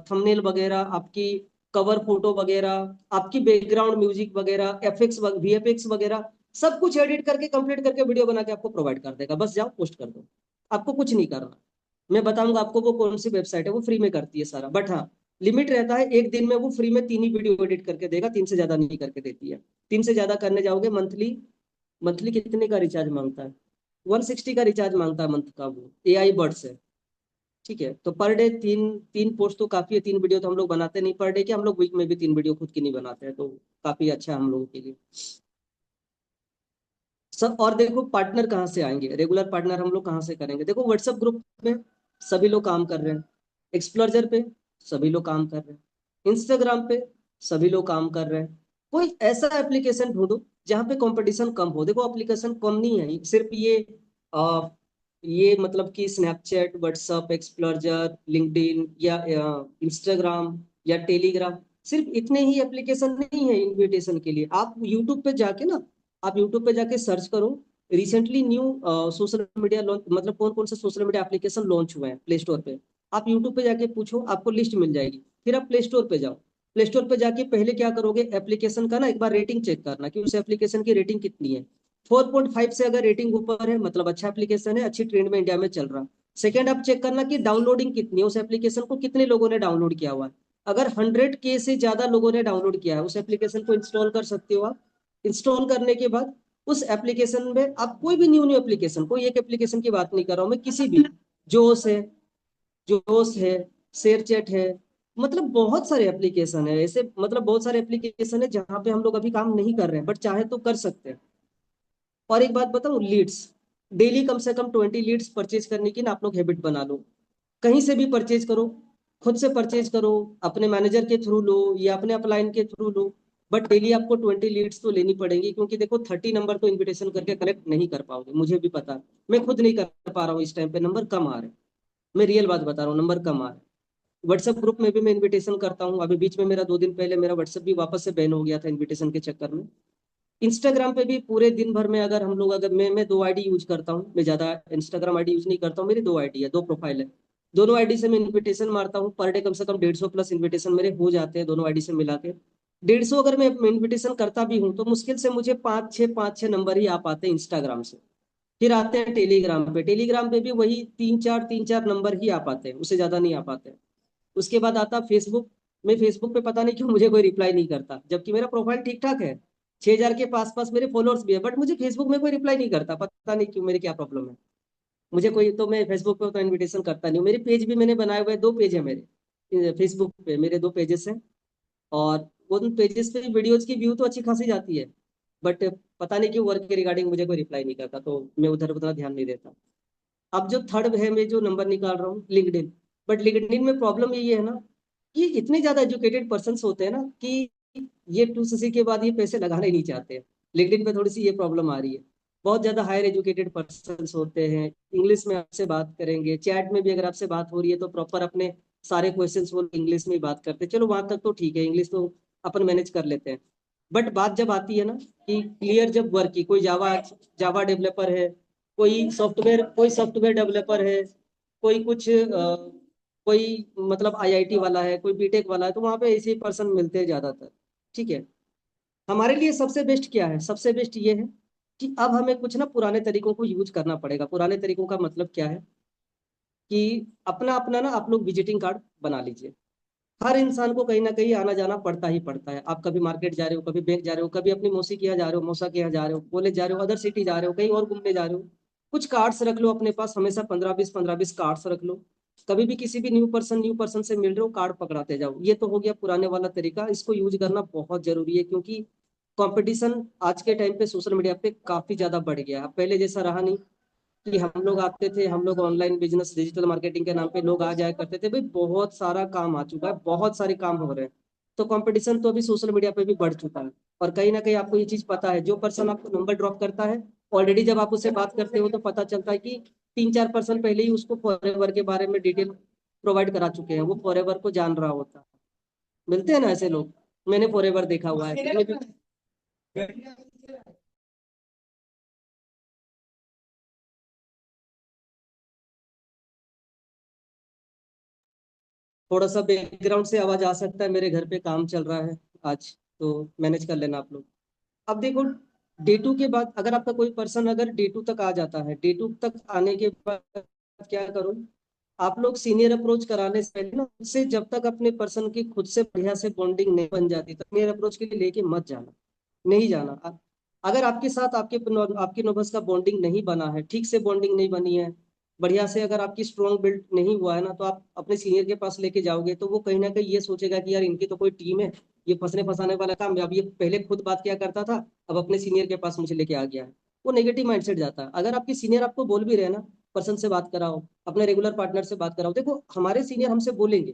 थंबनेल वगैरह, आपकी कवर फोटो वगैरह, आपकी बैकग्राउंड म्यूजिक वगैरह, एफएक्स वीएफएक्स वगैरह, सब कुछ एडिट करके कंप्लीट करके वीडियो बना के आपको प्रोवाइड कर देगा। बस जाओ पोस्ट कर दो, आपको कुछ नहीं करना। मैं बताऊंगा आपको वो कौन सी वेबसाइट है, वो फ्री में करती है सारा, बट हाँ लिमिट रहता है, एक दिन में वो फ्री में 3 ही वीडियो एडिट करके देगा, 3 से ज्यादा नहीं करके देती है। 3 से ज्यादा करने जाओगे, मंथली, मंथली कितने का रिचार्ज मांगता है? 160 का रिचार्ज मांगता है मंथ का, वो एआई बर्ड्स है। ठीक है, तो पर डे 3 3 पोस्ट तो काफी है, 3 वीडियो तो हम लोग बनाते नहीं पर डे के, हम लोग वीक में भी 3 वीडियो खुद की नहीं बनाते हैं, तो काफी अच्छा है हम लोगों के लिए। सब, और देखो पार्टनर कहाँ से आएंगे, रेगुलर पार्टनर हम लोग कहाँ से करेंगे? देखो व्हाट्सएप ग्रुप में सभी लोग काम कर रहे हैं, एक्सप्लोजर पे सभी लोग काम कर रहे हैं, इंस्टाग्राम पे सभी लोग काम कर रहे हैं। कोई ऐसा एप्लीकेशन ढूंढो जहाँ पे कंपटीशन कम हो। देखो एप्लीकेशन कम नहीं है, सिर्फ ये मतलब कि स्नैपचैट, व्हाट्सएप, एक्सप्लोजर, लिंक्डइन या इंस्टाग्राम या टेलीग्राम, सिर्फ इतने ही एप्लीकेशन नहीं है इनविटेशन के लिए। आप यूट्यूब पे जाके ना, आप यूट्यूब पे जाके सर्च करो recently new social media launch, मतलब कौन कौन से सोशल मीडिया एप्लीकेशन लॉन्च हुए हैं प्ले स्टोर पे। आप यूट्यूब पे जाके पूछो, आपको लिस्ट मिल जाएगी। फिर आप प्ले स्टोर पे जाओ। प्ले स्टोर पे जाके पहले क्या करोगे, एप्लीकेशन का ना एक बार रेटिंग चेक करना कि उस एप्लीकेशन की रेटिंग कितनी है। 4.5 से अगर रेटिंग ऊपर है मतलब अच्छा एप्लीकेशन है, अच्छी ट्रेंड में इंडिया में चल रहा। सेकंड आप चेक करना कि डाउनलोडिंग कितनी है, उस एप्लीकेशन को कितने लोगों ने डाउनलोड किया हुआ है। अगर 100K से ज्यादा लोगों ने डाउनलोड किया है, उस एप्लीकेशन को इंस्टॉल कर सकते हो आप। इंस्टॉल करने के बाद उस एप्लीकेशन में आप कोई भी न्यू न्यू एप्लीकेशन, कोई एक एप्लीकेशन की बात नहीं कर रहा हूँ मैं, किसी भी, जोश है, जोश है, शेयरचैट है, मतलब बहुत सारे एप्लीकेशन है ऐसे, मतलब बहुत सारे एप्लीकेशन है जहां पे हम लोग अभी काम नहीं कर रहे हैं बट चाहे तो कर सकते हैं। और एक बात बताऊं, लीड्स, डेली कम से कम 20 लीड्स परचेज करने की ना आप लोग हैबिट बना लो। कहीं से भी परचेज करो, खुद से परचेज करो, अपने मैनेजर के थ्रू लो या अपने अपलाइन के थ्रू लो, बट डेली आपको 20 लीड्स तो लेनी पड़ेगी, क्योंकि देखो 30 नंबर तो इनविटेशन करके कलेक्ट नहीं कर पाओगे, मुझे भी पता है। मैं खुद नहीं कर पा रहा हूँ, इस टाइम पे नंबर कम आ रहे हैं। मैं रियल बात बता रहा हूँ, नंबर कम आ रहे हैं। व्हाट्सएप ग्रुप में भी मैं इनविटेशन करता हूँ, अभी बीच में मेरा 2 दिन पहले मेरा व्हाट्सएप भी वापस से बैन हो गया था इन्विटेशन के चक्कर में। इंस्टाग्राम पे भी पूरे दिन भर में अगर हम लोग, अगर मैं 2 आईडी यूज करता हूँ, मैं ज्यादा इंस्टाग्राम आईडी यूज नहीं करता हूँ, मेरी 2 आईडी है, 2 प्रोफाइल है। दोनों आईडी से मैं इन्विटेशन मारता हूँ, पर डे कम से कम 150+ इन्विटेशन मेरे हो जाते हैं दोनों आईडी से मिला के। 150 अगर मैं इन्विटेशन करता भी हूँ तो मुश्किल से मुझे पाँच छः नंबर ही आ पाते हैं इंस्टाग्राम से। फिर आते हैं टेलीग्राम पे, टेलीग्राम पे भी वही तीन चार नंबर ही आ पाते हैं, उससे ज्यादा नहीं आ पाते। उसके बाद आता फेसबुक। मैं फेसबुक पे पता नहीं क्यों मुझे कोई रिप्लाई नहीं करता, जबकि मेरा प्रोफाइल ठीक ठाक है, 6,000 के पास पास मेरे फॉलोअर्स भी है, बट मुझे फेसबुक में कोई रिप्लाई नहीं करता, पता नहीं क्यों, मेरी क्या प्रॉब्लम है। मुझे कोई, तो मैं फेसबुक पे तो इनविटेशन करता नहीं हूँ। मेरे पेज भी मैंने बनाए हुए 2 पेज है मेरे फेसबुक पे, मेरे 2 पेजेस हैं। और उन पेजेस पे वीडियोज की व्यू तो अच्छी खासी जाती है, बट पता नहीं क्यों वर्क के रिगार्डिंग मुझे कोई रिप्लाई नहीं करता, तो मैं उधर उतना ध्यान नहीं देता। अब जो थर्ड है, मैं जो नंबर निकाल रहा हूँ, लिंक्डइन। बट लिंक्डइन में प्रॉब्लम यही है ना कि इतने ज्यादा एजुकेटेड पर्सन होते हैं ना कि ये 2cc के बाद ये पैसे लगाना ही नहीं चाहते। लिंक्डइन पे थोड़ी सी ये प्रॉब्लम आ रही है। बहुत ज्यादा हायर एजुकेटेड पर्सन होते हैं, इंग्लिश में आपसे बात करेंगे, चैट में भी अगर आपसे बात हो रही है तो प्रॉपर अपने सारे क्वेश्चंस वो इंग्लिश में ही बात करते हैं। चलो वहां तक तो ठीक है, इंग्लिश तो अपन मैनेज कर लेते हैं। बट बात जब आती है ना कि क्लियर जब वर्क की, कोई जावा जावा डेवलपर है, कोई सॉफ्टवेयर डेवलपर है, कोई कुछ कोई मतलब आईआईटी वाला है, कोई बीटेक वाला है, तो वहां पे ऐसे पर्सन मिलते हैं ज्यादातर। ठीक है। हमारे लिए सबसे बेस्ट क्या है, सबसे बेस्ट ये है कि अब हमें कुछ ना पुराने तरीकों को यूज करना पड़ेगा। पुराने तरीकों का मतलब क्या है कि अपना अपना ना आप लोग विजिटिंग कार्ड बना लीजिए। हर इंसान को कहीं ना कहीं आना जाना पड़ता ही पड़ता है। आप कभी मार्केट जा रहे हो, कभी बैंक जा रहे हो, कभी अपनी मौसी के यहाँ जा रहे हो, मौसा के यहाँ जा रहे हो, कॉलेज जा रहे हो, अदर सिटी जा रहे हो, कहीं और घूमने जा रहे हो, कुछ कार्ड्स रख लो अपने पास, हमेशा 15-20 कार्ड्स रख लो। कभी भी किसी भी न्यू पर्सन से मिल रहे हो, कार्ड पकड़ाते जाओ। ये तो हो गया पुराने वाला तरीका, इसको यूज करना बहुत जरूरी है, क्योंकि कंपटीशन आज के टाइम पे सोशल मीडिया पे काफी ज्यादा बढ़ गया है। अब पहले जैसा रहा नहीं कि हम लोग आते थे, हम लोग ऑनलाइन बिजनेस डिजिटल मार्केटिंग के नाम पे लोग आ जाया करते थे, भाई बहुत सारा काम आ चुका है, बहुत सारे काम हो रहे हैं। तो कंपटीशन तो अभी सोशल मीडिया पे भी बढ़ चुका है। और कहीं ना कहीं आपको ये चीज पता है, जो पर्सन आपको नंबर ड्रॉप करता है, ऑलरेडी जब आप उससे बात करते हो तो पता चलता है कि 3-4 पर्सन पहले ही उसको फॉरएवर के बारे में डिटेल प्रोवाइड करा चुके हैं, वो फॉरएवर को जान रहा होता है। मिलते हैं ना ऐसे लोग, मैंने फॉरएवर देखा हुआ है कितने भी। थोड़ा सा बैकग्राउंड से आवाज आ सकता है, मेरे घर पे काम चल रहा है आज, तो मैनेज कर लेना आप लोग। अब देखो, डे 2 के बाद अगर आपका कोई पर्सन अगर डे 2 तक आ जाता है, डे 2 तक आने के बाद क्या करो, आप लोग सीनियर अप्रोच कराने से पहले ना उससे जब तक अपने पर्सन की खुद से बढ़िया से बॉन्डिंग नहीं बन जाती, तो सीनियर अप्रोच के लिए लेके मत जाना, नहीं जाना। अगर आपके साथ आपकी नोबस का बॉन्डिंग नहीं बना है, ठीक से बॉन्डिंग नहीं बनी है, बढ़िया से अगर आपकी स्ट्रॉन्ग बिल्ड नहीं हुआ है ना, तो आप अपने सीनियर के पास लेके जाओगे तो वो कहीं ना कहीं ये सोचेगा कि यार इनकी तो कोई टीम है, ये फंसने फंसाने वाला काम, अब ये पहले खुद बात किया करता था, अब अपने सीनियर के पास मुझे लेके आ गया है। वो नेगेटिव माइंडसेट जाता है। अगर आपके सीनियर आपको बोल भी रहे हैं ना, पर्सन से बात कराओ, अपने रेगुलर पार्टनर से बात कराओ। देखो हमारे सीनियर हमसे बोलेंगे,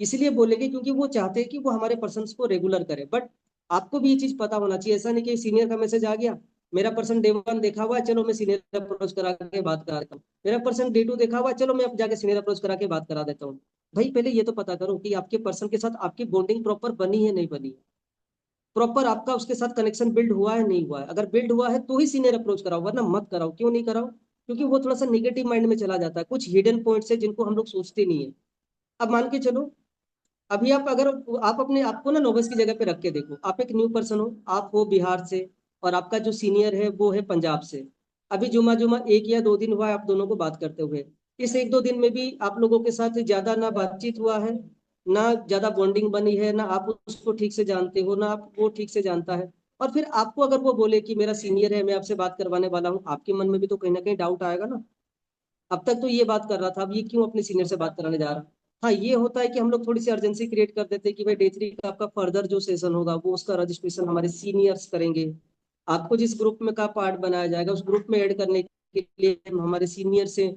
इसलिए बोलेंगे क्योंकि वो चाहते हैं कि वो हमारे पर्सन को रेगुलर करे। बट आपको भी ये चीज पता होना चाहिए, ऐसा नहीं कि सीनियर का मैसेज आ गया, मेरा पर्सन डे 1 देखा हुआ है, चलो मैं सीनियर अप्रोच करा के बात करा देता हूँ, मेरा पर्सन डे 2 देखा हुआ है, चलो मैं अब जाके सीनियर अप्रोच करा के बात करा देता हूँ। भाई पहले ये तो पता करो कि आपके पर्सन के साथ आपकी बॉन्डिंग प्रॉपर बनी है नहीं बनी है, प्रॉपर आपका उसके साथ कनेक्शन बिल्ड हुआ है नहीं हुआ है। अगर बिल्ड हुआ है तो ही सीनियर अप्रोच कराओ, वरना मत कराओ। क्यों नहीं कराओ? क्योंकि वो थोड़ा सा निगेटिव माइंड में चला जाता है, कुछ हिडन पॉइंट्स है जिनको हम लोग सोचते नहीं है। अब मान के चलो, अभी आप अगर आप अपने आपको ना नोबस की जगह पे रख के देखो, आप एक न्यू पर्सन हो, आप हो बिहार से, और आपका जो सीनियर है वो है पंजाब से। अभी जुमा जुमा 1 या 2 दिन हुआ है आप दोनों को बात करते हुए। इस 1-2 दिन में भी आप लोगों के साथ ज्यादा ना बातचीत हुआ है, ना ज्यादा बॉन्डिंग बनी है, ना आप उसको ठीक से जानते हो, ना आप वो ठीक से जानता है। और फिर आपको अगर वो बोले कि मेरा सीनियर है, मैं आपसे बात करवाने वाला हूँ, आपके मन में भी तो कहीं ना कहीं डाउट आएगा ना। अब तक तो ये बात कर रहा था, अब ये क्यों अपने सीनियर से बात कराने जा रहा? हाँ, ये होता है कि हम लोग थोड़ी सी अर्जेंसी क्रिएट कर देते हैं कि भाई डे 3 का आपका फर्दर जो सेशन होगा वो उसका रजिस्ट्रेशन हमारे सीनियर्स करेंगे। आपको जिस ग्रुप में का पार्ट बनाया जाएगा उस ग्रुप में ऐड करने के लिए हमारे सीनियर से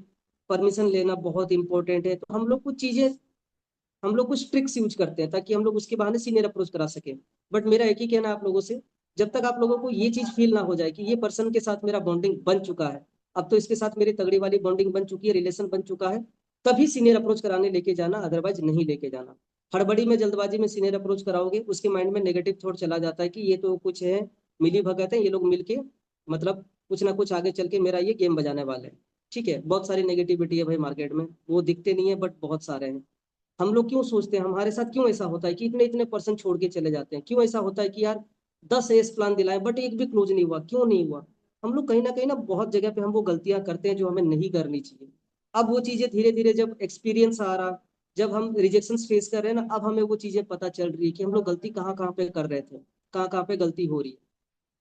परमिशन लेना बहुत इंपॉर्टेंट है। तो हम लोग कुछ ट्रिक्स यूज करते हैं ताकि हम लोग उसके बहाने सीनियर अप्रोच करा सके। बट मेरा एक ही कहना है आप लोगों से, जब तक आप लोगों को ये चीज फील ना हो जाए कि ये पर्सन के साथ मेरा बॉन्डिंग बन चुका है, अब तो इसके साथ मेरी तगड़ी वाली बॉन्डिंग बन चुकी है, रिलेशन बन चुका है, तभी सीनियर अप्रोच कराने लेके जाना, अदरवाइज नहीं लेके जाना। हड़बड़ी में जल्दबाजी में सीनियर अप्रोच कराओगे, उसके माइंड में नेगेटिव थॉट चला जाता है कि ये तो कुछ है, मिली भगत है, ये लोग मिलके मतलब कुछ ना कुछ आगे चल के मेरा ये गेम बजाने वाले हैं। ठीक है, बहुत सारी नेगेटिविटी है भाई मार्केट में, वो दिखते नहीं है बट बहुत सारे हैं। हम लोग क्यों सोचते हैं, हमारे साथ क्यों ऐसा होता है कि इतने इतने पर्सन छोड़ के चले जाते हैं? क्यों ऐसा होता है कि यार 10 एस प्लान दिलाए बट एक भी क्लोज नहीं हुआ? क्यों नहीं हुआ? हम लोग कहीं ना बहुत जगह पे हम वो गलतियां करते हैं जो हमें नहीं करनी चाहिए। अब वो चीजें धीरे धीरे जब एक्सपीरियंस आ रहा, जब हम रिजेक्शन फेस कर रहे हैं ना, अब हमें वो चीजें पता चल रही है कि हम लोग गलती कहाँ कहाँ पे कर रहे थे, कहाँ कहाँ पे गलती हो रही है।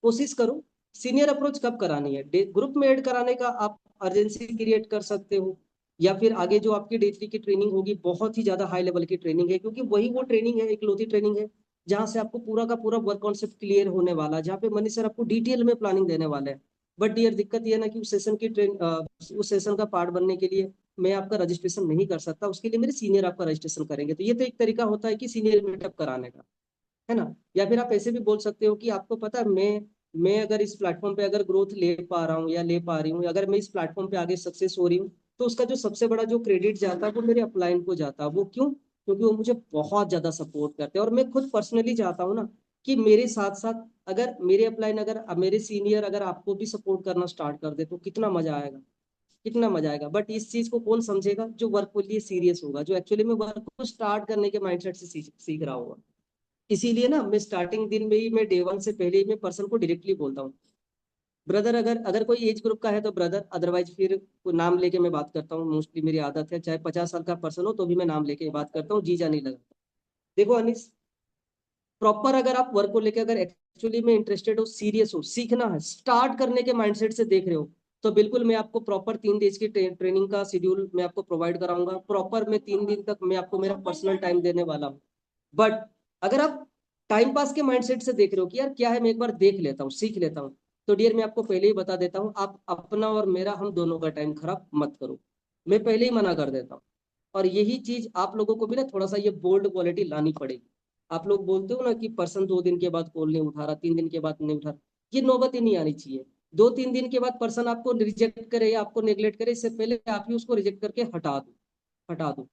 कोशिश करो। सीनियर अप्रोच कब करानी है? ग्रुप में ऐड कराने का आप अर्जेंसी क्रिएट कर सकते हो, या फिर आगे जो आपकी डे 3 की ट्रेनिंग होगी बहुत ही ज्यादा हाई लेवल की ट्रेनिंग है, क्योंकि वही वो ट्रेनिंग है, इकलौती ट्रेनिंग है जहां से आपको पूरा का पूरा वर्क कॉन्सेप्ट क्लियर होने वाला है, जहाँ पे मनीष सर आपको डिटेल में प्लानिंग देने वाले हैं। बट डियर दिक्कत ये है ना कि उस सेशन का पार्ट बनने के लिए मैं आपका रजिस्ट्रेशन नहीं कर सकता, उसके लिए मेरे सीनियर आपका रजिस्ट्रेशन करेंगे। तो ये तो एक तरीका होता है कि सीनियर मीटअप कराने का, है ना। या फिर आप ऐसे भी बोल सकते हो कि आपको पता है मैं अगर इस प्लेटफॉर्म पे अगर ग्रोथ ले पा रहा हूँ या ले पा रही हूँ, अगर मैं इस प्लेटफॉर्म पे आगे सक्सेस हो रही हूँ, तो उसका जो सबसे बड़ा जो क्रेडिट जाता है वो मेरे अपलाइन को जाता है। वो क्यों? क्योंकि वो मुझे बहुत ज्यादा सपोर्ट करते हैं, और मैं खुद पर्सनली चाहता हूँ ना कि मेरे साथ साथ अगर मेरे अपलाइन, अगर मेरे सीनियर अगर आपको भी सपोर्ट करना स्टार्ट कर दे तो कितना मजा आएगा, कितना मजा आएगा। बट इस चीज को कौन समझेगा? जो वर्क के लिए सीरियस होगा, जो एक्चुअली में वर्क को स्टार्ट करने के माइंडसेट से सीख रहा होगा। इसीलिए ना मैं स्टार्टिंग दिन में ही, मैं डे 1 से पहले ही मैं पर्सन को डायरेक्टली बोलता हूँ, ब्रदर, अगर अगर कोई एज ग्रुप का है तो ब्रदर, अदरवाइज फिर कोई नाम लेके मैं बात करता हूँ। मोस्टली मेरी आदत है, चाहे 50 साल का पर्सन हो तो भी मैं नाम लेके बात करता हूँ, जीजा नहीं लगाता। देखो अनिस, प्रॉपर अगर आप वर्क को लेके अगर एक्चुअली में इंटरेस्टेड हो, सीरियस हो, सीखना है, स्टार्ट करने के माइंडसेट से देख रहे हो, तो बिल्कुल मैं आपको प्रॉपर 3 डेज की ट्रेनिंग का शेड्यूल मैं आपको प्रोवाइड कराऊंगा। प्रॉपर मैं 3 दिन तक मैं आपको मेरा पर्सनल टाइम देने वाला हूँ। बट अगर आप टाइम पास के माइंडसेट से देख रहे हो कि यार क्या है, मैं एक बार देख लेता हूँ, सीख लेता हूँ, तो डियर मैं आपको पहले ही बता देता हूँ, आप अपना और मेरा, हम दोनों का टाइम खराब मत करो। मैं पहले ही मना कर देता हूँ। और यही चीज आप लोगों को भी ना थोड़ा सा ये बोल्ड क्वालिटी लानी पड़ेगी। आप लोग बोलते हो ना कि पर्सन 2 दिन के बाद कॉल नहीं उठा रहा, 3 दिन के बाद नहीं उठा रहा, ये नौबत ही नहीं आनी चाहिए। 2-3 दिन के बाद पर्सन आपको रिजेक्ट करे या आपको नेग्लेक्ट करे, इससे पहले आप ही उसको रिजेक्ट करके हटा दो, हटा दो।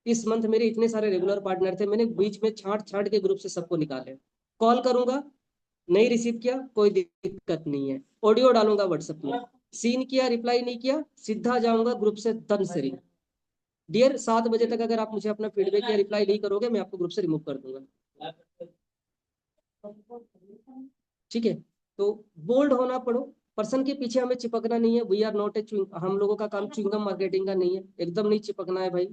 इस मंथ मेरे इतने सारे रेगुलर पार्टनर थे, मैंने बीच में छांट छांट के ग्रुप से सबको निकाले। कॉल करूंगा, नहीं रिसीव किया, कोई दिक्कत नहीं है, ऑडियो डालूंगा व्हाट्सएप में, सीन किया रिप्लाई नहीं किया, सीधा जाऊंगा ग्रुप से दन से रिंग। डियर 7 बजे तक अगर आप मुझे अपना फीडबैक या रिप्लाई नहीं करोगे, मैं आपको ग्रुप से रिमूव कर दूंगा। ठीक है। तो बोल्ड होना पड़ो, पर्सन के पीछे हमें चिपकना नहीं है। वी आर नॉट ए, हम लोगों का काम च्युइंगम मार्केटिंग का नहीं है, एकदम नहीं चिपकना है भाई।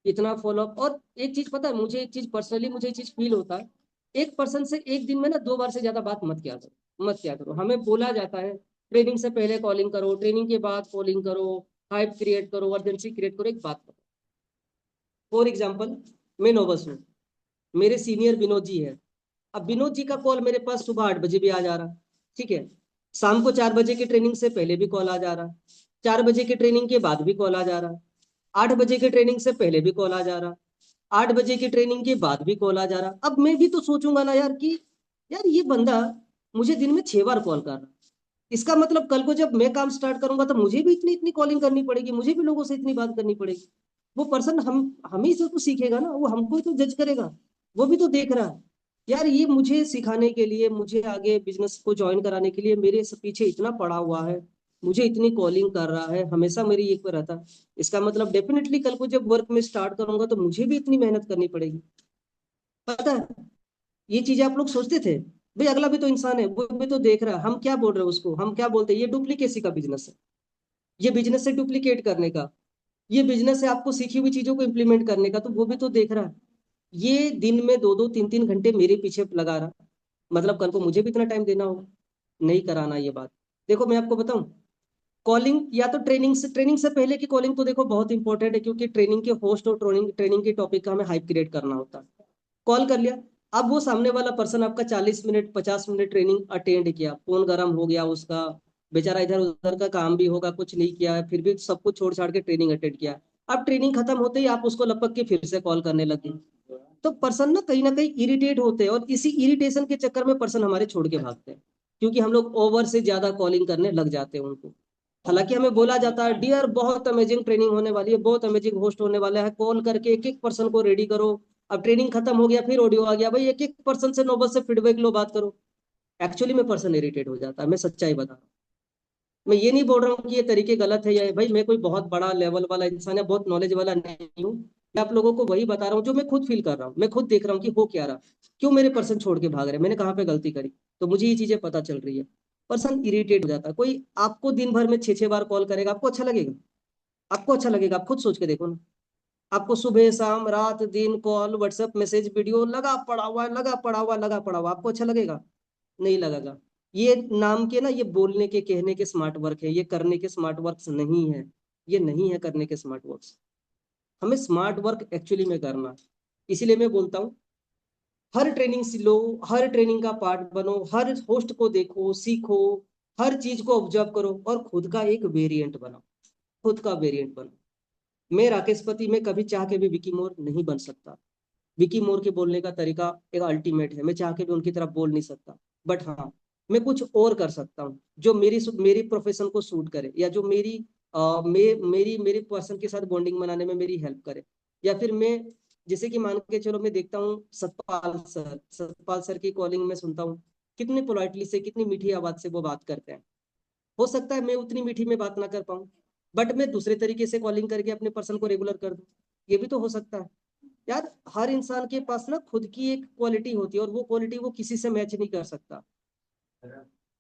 इतना फॉलोअप, और एक चीज पता है मुझे, एक चीज पर्सनली मुझे एक चीज फील होता है, एक पर्सन से एक दिन में ना 2 बार से ज्यादा बात मत किया करो, मत किया करो। हमें बोला जाता है ट्रेनिंग से पहले कॉलिंग करो, ट्रेनिंग के बाद कॉलिंग करो, हाइप क्रिएट करो, अर्जेंसी क्रिएट करो। एक बात करो, फॉर एग्जाम्पल, मैं नोबस हूँ, मेरे सीनियर विनोद जी है। अब विनोद जी का कॉल मेरे पास सुबह 8 बजे भी आ जा रहा, ठीक है, शाम को 4 बजे की ट्रेनिंग से पहले भी कॉल आ जा रहा, 4 बजे की ट्रेनिंग के बाद भी कॉल आ जा रहा, 8 बजे की ट्रेनिंग से पहले भी कॉल आ जा रहा, 8 बजे की ट्रेनिंग के बाद भी कॉल आ जा रहा। अब मैं भी तो सोचूंगा ना यार कि यार ये बंदा मुझे दिन में 6 बार कॉल कर रहा, इसका मतलब कल को जब मैं काम स्टार्ट करूंगा तो मुझे भी इतनी इतनी कॉलिंग करनी पड़ेगी, मुझे भी लोगों से इतनी बात करनी पड़ेगी। वो पर्सन हम ही से तो सीखेगा ना, वो हमको ही तो जज करेगा, वो भी तो देख रहा है यार ये मुझे सिखाने के लिए, मुझे आगे बिजनेस को ज्वाइन कराने के लिए मेरे पीछे इतना पड़ा हुआ है, मुझे इतनी कॉलिंग कर रहा है, हमेशा मेरी एक पर रहता है। इसका मतलब डेफिनेटली कल को जब वर्क में स्टार्ट करूंगा तो मुझे भी इतनी मेहनत करनी पड़ेगी। पता है, ये चीजें आप लोग सोचते थे? भाई अगला भी तो इंसान है, वो भी तो देख रहा है, हम क्या बोल रहे हैं उसको, हम क्या बोलते हैं, ये डुप्लीकेसी का बिजनेस है, ये बिजनेस है डुप्लीकेट करने का, ये बिजनेस है आपको सीखी हुई चीजों को इम्प्लीमेंट करने का, तो वो भी तो देख रहा है। ये दिन में 2-2 3-3 घंटे मेरे पीछे लगा रहा, मतलब कल को मुझे भी इतना टाइम देना होगा, नहीं कराना ये बात। देखो मैं आपको बताऊं, कॉलिंग या तो ट्रेनिंग से पहले की कॉलिंग तो देखो बहुत इंपॉर्टेंट है, क्योंकि ट्रेनिंग के होस्ट और ट्रेनिंग ट्रेनिंग के टॉपिक का हमें हाइप क्रिएट करना होता है। कॉल कर लिया, अब वो सामने वाला पर्सन आपका 40 मिनट 50 मिनट ट्रेनिंग अटेंड किया, फोन गर्म हो गया उसका, बेचारा इधर उधर का काम भी होगा, कुछ नहीं किया है, फिर भी सब कुछ छोड़ छाड़ के ट्रेनिंग अटेंड किया। अब ट्रेनिंग खत्म होते ही आप उसको लपक के फिर से कॉल करने लगे, तो पर्सन ना कहीं इरिटेट होते हैं, और इसी इरिटेशन के चक्कर में पर्सन हमारे छोड़ के भागते हैं, क्योंकि हम लोग ओवर से ज्यादा कॉलिंग करने लग जाते हैं उनको। हालांकि हमें बोला जाता है डियर बहुत अमेजिंग ट्रेनिंग होने वाली है, बहुत अमेजिंग होस्ट होने वाला है, कॉल करके एक एक पर्सन को रेडी करो। अब ट्रेनिंग खत्म हो गया, फिर ऑडियो आ गया, भाई एक एक पर्सन से नौबत से फीडबैक लो, बात करो। एक्चुअली में पर्सन इरिटेट हो जाता है, मैं सच्चाई बता रहा हूँ। मैं ये नहीं बोल रहा हूँ कि ये तरीके गलत है, या भाई मैं कोई बहुत बड़ा लेवल वाला इंसान है, बहुत नॉलेज वाला नहीं हूँ। मैं आप लोगों को वही बता रहा हूँ जो मैं खुद फील कर रहा हूँ, मैं खुद देख रहा हूँ कि हो क्या रहा, क्यों मेरे पर्सन छोड़ के भाग रहे, मैंने कहाँ पे गलती करी, तो मुझे ये चीजें पता चल रही है। पर्सन इरिटेट हो जाता है, कोई आपको दिन भर में 6-6 बार कॉल करेगा, आपको अच्छा लगेगा? आपको अच्छा लगेगा? आप खुद सोच के देखो ना। आपको सुबह शाम रात दिन कॉल व्हाट्सएप मैसेज वीडियो लगा पड़ा हुआ है, लगा पड़ा हुआ, लगा पड़ा हुआ, आपको अच्छा लगेगा? नहीं लगेगा। ये नाम के ना, ये बोलने के कहने के स्मार्ट वर्क है, ये करने के स्मार्ट वर्क्स नहीं है, ये नहीं है करने के स्मार्ट वर्क्स। हमें स्मार्ट वर्क एक्चुअली में करना है। इसीलिए मैं बोलता हूँ हर ट्रेनिंग से लो, हर ट्रेनिंग का पार्ट बनो, हर होस्ट को देखो सीखो, हर चीज को ऑब्जर्व करो और खुद का एक वेरिएंट बनाओ, खुद का वेरिएंट बनाओ। मैं राकेश पति में कभी चाह के भी विकी मोर नहीं बन सकता। विकी मोर के बोलने का तरीका एक अल्टीमेट है, मैं चाह के भी उनकी तरफ बोल नहीं सकता। बट हाँ, मैं कुछ और कर सकता हूँ जो मेरी मेरी प्रोफेशन को सूट करे, या जो मेरी पर्सन के साथ बॉन्डिंग बनाने में मेरी हेल्प करे। या फिर मैं, जैसे कि मान के चलो, मैं देखता हूँ सतपाल सर की कॉलिंग में सुनता हूँ, कितनी पोलाइटली से, कितनी मीठी आवाज से वो बात करते हैं। हो सकता है मैं उतनी मीठी में बात ना कर पाऊँ, बट मैं दूसरे तरीके से कॉलिंग करके अपने पर्सन को रेगुलर कर दूं, ये भी तो हो सकता है। यार हर इंसान के पास ना खुद की एक क्वालिटी होती है, और वो क्वालिटी वो किसी से मैच नहीं कर सकता।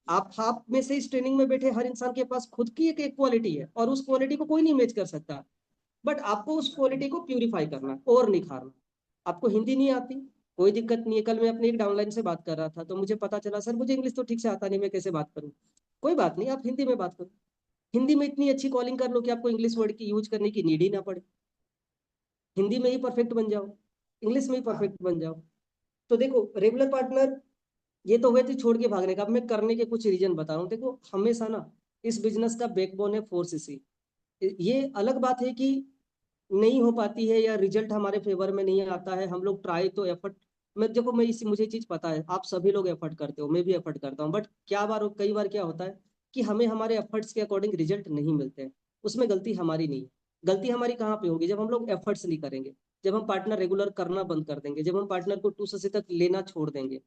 आप में से इस ट्रेनिंग में बैठे हर इंसान के पास खुद की एक क्वालिटी है, और उस क्वालिटी को कोई नहीं मैच कर सकता। बट आपको उस क्वालिटी को प्यूरिफाई करना है और निखारना। आपको हिंदी नहीं आती, कोई दिक्कत नहीं है, कल मैं अपने एक डाउनलाइन से बात कर रहा था, तो मुझे पता चला सर मुझे इंग्लिश तो ठीक से आता नहीं, मैं कैसे बात करूँ? कोई बात नहीं, आप हिंदी में बात करो, हिंदी में इतनी अच्छी कॉलिंग कर लो कि आपको इंग्लिश वर्ड की यूज करने की नीड ही ना पड़े। हिंदी में ही परफेक्ट बन जाओ, इंग्लिश में ही परफेक्ट बन जाओ। तो देखो रेगुलर पार्टनर, ये तो हुए थे छोड़ के भागने का, अब मैं करने के कुछ रीजन बता रहा हूँ। देखो हमेशा ना इस बिजनेस का बैकबोन है फोर्स इसी। ये अलग बात है कि नहीं हो पाती है या रिजल्ट हमारे फेवर में नहीं आता है, हम लोग ट्राई तो एफर्ट, मैं देखो मैं इसी मुझे चीज पता है, आप सभी लोग एफर्ट करते हो, मैं भी एफर्ट करता हूँ, बट क्या बार कई बार क्या होता है कि हमें हमारे एफर्ट्स के अकॉर्डिंग रिजल्ट नहीं मिलते हैं। उसमें गलती हमारी नहीं है। गलती हमारी कहाँ पे होगी? जब हम लोग एफर्ट्स नहीं करेंगे, जब हम पार्टनर रेगुलर करना बंद कर देंगे, जब हम पार्टनर को 2 से तक लेना छोड़ देंगे,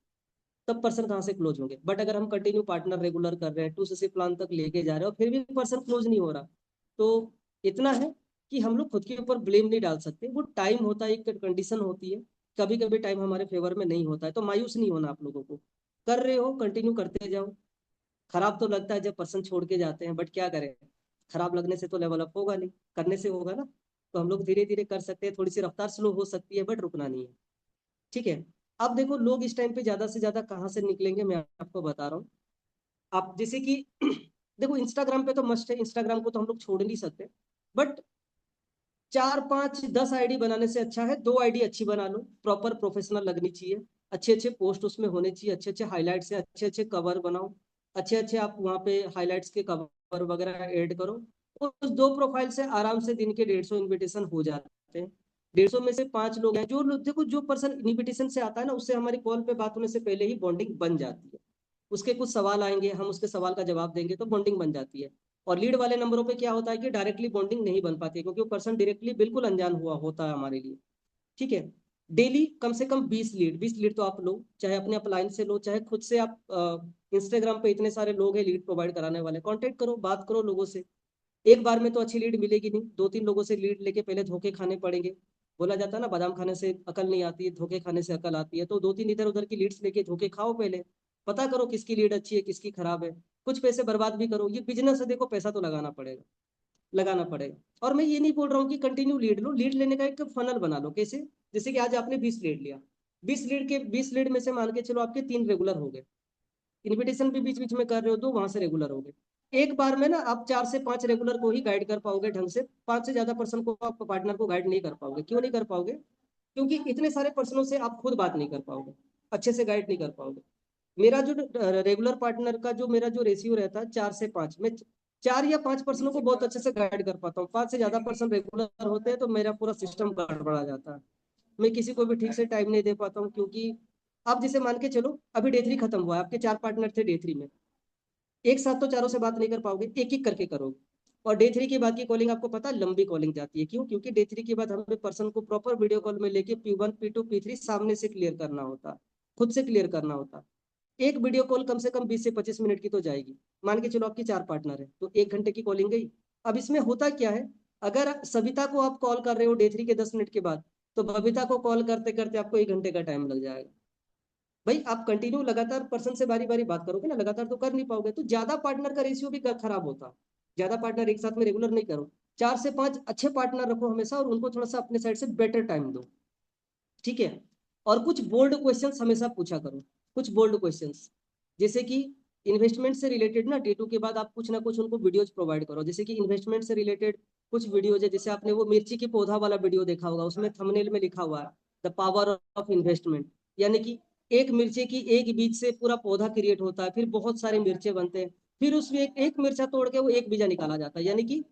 तब पर्सन कहाँ से क्लोज होंगे? बट अगर हम कंटिन्यू पार्टनर रेगुलर कर रहे हैं, 2 से प्लान तक लेके जा रहे हैं, और फिर भी पर्सन क्लोज नहीं हो रहा, तो इतना है कि हम लोग खुद के ऊपर ब्लेम नहीं डाल सकते, वो टाइम होता है, एक कंडीशन होती है। कभी कभी टाइम हमारे फेवर में नहीं होता है, तो मायूस नहीं होना आप लोगों को। कर रहे हो कंटिन्यू करते जाओ। खराब तो लगता है जब पर्सन छोड़ के जाते हैं, बट क्या करें, खराब लगने से तो लेवल अप होगा नहीं, करने से होगा ना। तो हम लोग धीरे धीरे कर सकते हैं, थोड़ी सी रफ्तार स्लो हो सकती है, बट रुकना नहीं है। ठीक है। अब देखो लोग इस टाइम पे ज्यादा से ज्यादा कहाँ से निकलेंगे, मैं आपको बता रहा हूँ। आप जैसे कि देखो इंस्टाग्राम पे तो मस्ट है, इंस्टाग्राम को तो हम लोग छोड़ नहीं सकते, बट 4 5 10 आईडी बनाने से अच्छा है 2 आईडी अच्छी बना लो, प्रॉपर प्रोफेशनल लगनी चाहिए, अच्छे अच्छे पोस्ट उसमें होने चाहिए, अच्छे अच्छे हाईलाइट्स है, अच्छे अच्छे कवर बनाओ, अच्छे अच्छे आप वहाँ पे हाईलाइट्स के कवर वगैरह ऐड करो। उस 2 प्रोफाइल से आराम से दिन के 150 इन्विटेशन हो जाते हैं। 150 में से 5 लोग हैं जो देखो, जो पर्सन इन्विटेशन से आता है ना, उससे हमारी कॉल पे बात होने से पहले ही बॉन्डिंग बन जाती है। उसके कुछ सवाल आएंगे, हम उसके सवाल का जवाब देंगे, तो बॉन्डिंग बन जाती है। और लीड वाले नंबरों पे क्या होता है कि डायरेक्टली बॉन्डिंग नहीं बन पाती, क्योंकि वो पर्सन डायरेक्टली बिल्कुल अनजान हुआ होता है हमारे लिए। ठीक है। डेली कम से कम 20 लीड, 20 लीड तो आप लो, चाहे अपने अपलाइन से लो, चाहे खुद से आप इंस्टाग्राम पे इतने सारे लोग हैं लीड प्रोवाइड कराने वाले, कांटेक्ट करो, बात करो लोगों से। एक बार में तो अच्छी लीड मिलेगी नहीं, 2-3 लोगों से लीड लेके पहले धोखे खाने पड़ेंगे। बोला जाता है ना, बादाम खाने से अकल नहीं आती है, धोखे खाने से अकल आती है। तो 2-3 इधर उधर की लीड्स लेके धोखे खाओ, पहले पता करो किसकी लीड अच्छी है किसकी खराब है। कुछ पैसे बर्बाद भी करो, ये बिजनेस है, देखो पैसा तो लगाना पड़ेगा, लगाना पड़ेगा। और मैं ये नहीं बोल रहा हूँ कि कंटिन्यू लीड लो, लीड लेने का एक फनल बना लो। कैसे? जैसे कि आज आपने 20 लीड लिया, 20 लीड में से मान के चलो आपके 3 रेगुलर हो गए, इनविटेशन भी बीच बीच में कर रहे हो तो वहां से रेगुलर हो गए। एक बार में ना आप 4 से 5 रेगुलर को ही गाइड कर पाओगे ढंग से, 5 से ज्यादा पर्सन को आप पार्टनर को गाइड नहीं कर पाओगे। क्यों नहीं कर पाओगे? क्योंकि इतने सारे पर्सनों से आप खुद बात नहीं कर पाओगे, अच्छे से गाइड नहीं कर पाओगे। मेरा जो रेगुलर पार्टनर का जो मेरा जो रेशियो रहता है 4 से 5, मैं 4 या 5 पर्सनों को बहुत अच्छे से गाइड कर पाता हूँ। 5 से ज्यादा पर्सन रेगुलर होते हैं तो मेरा पूरा सिस्टम गड़बड़ा जाता है। मैं किसी को भी ठीक से टाइम नहीं दे पाता हूँ, क्योंकि आप जिसे मान के चलो अभी डे 3 खत्म हुआ है, आपके 4 पार्टनर थे डे 3 में, एक साथ तो चारों से बात नहीं कर पाओगे, एक एक करके करोगे। और डे 3 के बाद की कॉलिंग आपको पता है लंबी कॉलिंग जाती है। क्यों? क्योंकि डे 3 के बाद हमें पर्सन को प्रॉपर वीडियो कॉल में लेके P1 P2 P3 सामने से क्लियर करना होता, खुद से क्लियर करना होता। एक वीडियो कॉल कम से कम 20 से 25 मिनट की तो जाएगी। मान के चलो आपकी 4 पार्टनर है तो 1 घंटे की कॉलिंग गई। अब इसमें होता क्या है, अगर सविता को आप कॉल कर रहे हो डे 3 के 10 मिनट के बाद, तो बबीता को कॉल करते करते आपको 1 घंटे का टाइम लग जाएगा। भाई आप कंटिन्यू लगातार पर्सन से बारी बारी बात करोगे ना, लगातार तो कर नहीं पाओगे। तो ज्यादा पार्टनर का रेशियो भी खराब होता, ज्यादा पार्टनर एक साथ में रेगुलर नहीं करो। 4 से 5 अच्छे पार्टनर रखो हमेशा, और उनको थोड़ा सा अपने साइड से बेटर टाइम दो। ठीक है। और कुछ बोल्ड क्वेश्चंस हमेशा पूछा करो, कुछ बोल्ड क्वेश्चंस, जैसे कि इन्वेस्टमेंट से रिलेटेड ना डे 2 के बाद आप कुछ ना कुछ उनको वीडियोज प्रोवाइड करो। जैसे कि इन्वेस्टमेंट से रिलेटेड कुछ वीडियोज है, जैसे आपने वो मिर्ची की पौधा वाला वीडियो देखा होगा, उसमें थंबनेल में लिखा हुआ है द पावर ऑफ इन्वेस्टमेंट। यानी कि एक मिर्ची की एक बीज से पूरा पौधा क्रिएट होता है, फिर बहुत सारे मिर्चे बनते हैं, फिर उसमें एक मिर्चा तोड़ के वो एक बीजा निकाला जाता है। यानी कि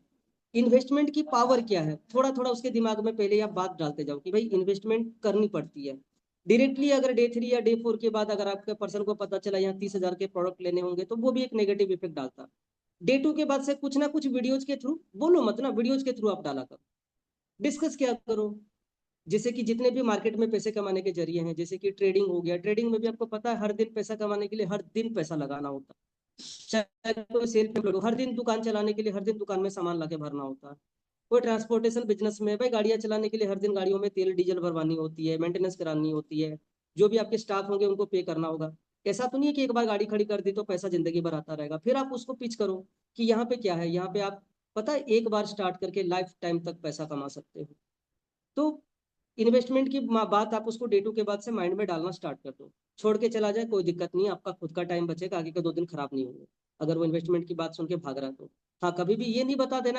इन्वेस्टमेंट की पावर क्या है, थोड़ा थोड़ा उसके दिमाग में पहले आप बात डालते जाओ कि भाई इन्वेस्टमेंट करनी पड़ती है। डायरेक्टली अगर डे 3 या डे 4 के बाद अगर आपके पर्सन को पता चला यहाँ 30,000 के प्रोडक्ट लेने होंगे, तो वो भी एक नेगेटिव इफेक्ट डालता। डे 2 के बाद से कुछ ना कुछ वीडियोज के थ्रू, बोलो मत ना, वीडियोज के थ्रू आप डाला करो, डिस्कस क्या करो। जैसे कि जितने भी मार्केट में पैसे कमाने के जरिए हैं, जैसे कि ट्रेडिंग हो गया, ट्रेडिंग में भी आपको पता है हर दिन पैसा कमाने के लिए हर दिन पैसा लगाना होता है। चाहे कोई सेल्फ एम्प्लॉयड हो, हर दिन दुकान चलाने के लिए हर दिन दुकान में सामान लाके भरना होता है। कोई ट्रांसपोर्टेशन बिजनेस में भाई गाड़ियां चलाने के लिए हर दिन गाड़ियों में तेल डीजल भरवानी होती है, मेंटेनेंस करानी होती है, जो भी आपके स्टाफ होंगे उनको पे करना होगा। ऐसा तो नहीं है कि एक बार गाड़ी खड़ी कर दी तो पैसा जिंदगी भर आता रहेगा। फिर आप उसको पिच करो कि यहाँ पे क्या है, यहाँ पे आप पता है एक बार स्टार्ट करके लाइफ टाइम तक पैसा कमा सकते हो। तो इन्वेस्टमेंट की बात आप उसको डे 2 के बाद से माइंड में डालना स्टार्ट कर दो। छोड़ के चला जाए कोई दिक्कत नहीं, आपका खुद का टाइम बचेगा, आगे के 2 दिन खराब नहीं होंगे। अगर वो इन्वेस्टमेंट की बात सुन के भाग रहा है तो हाँ, कभी भी ये नहीं बता देना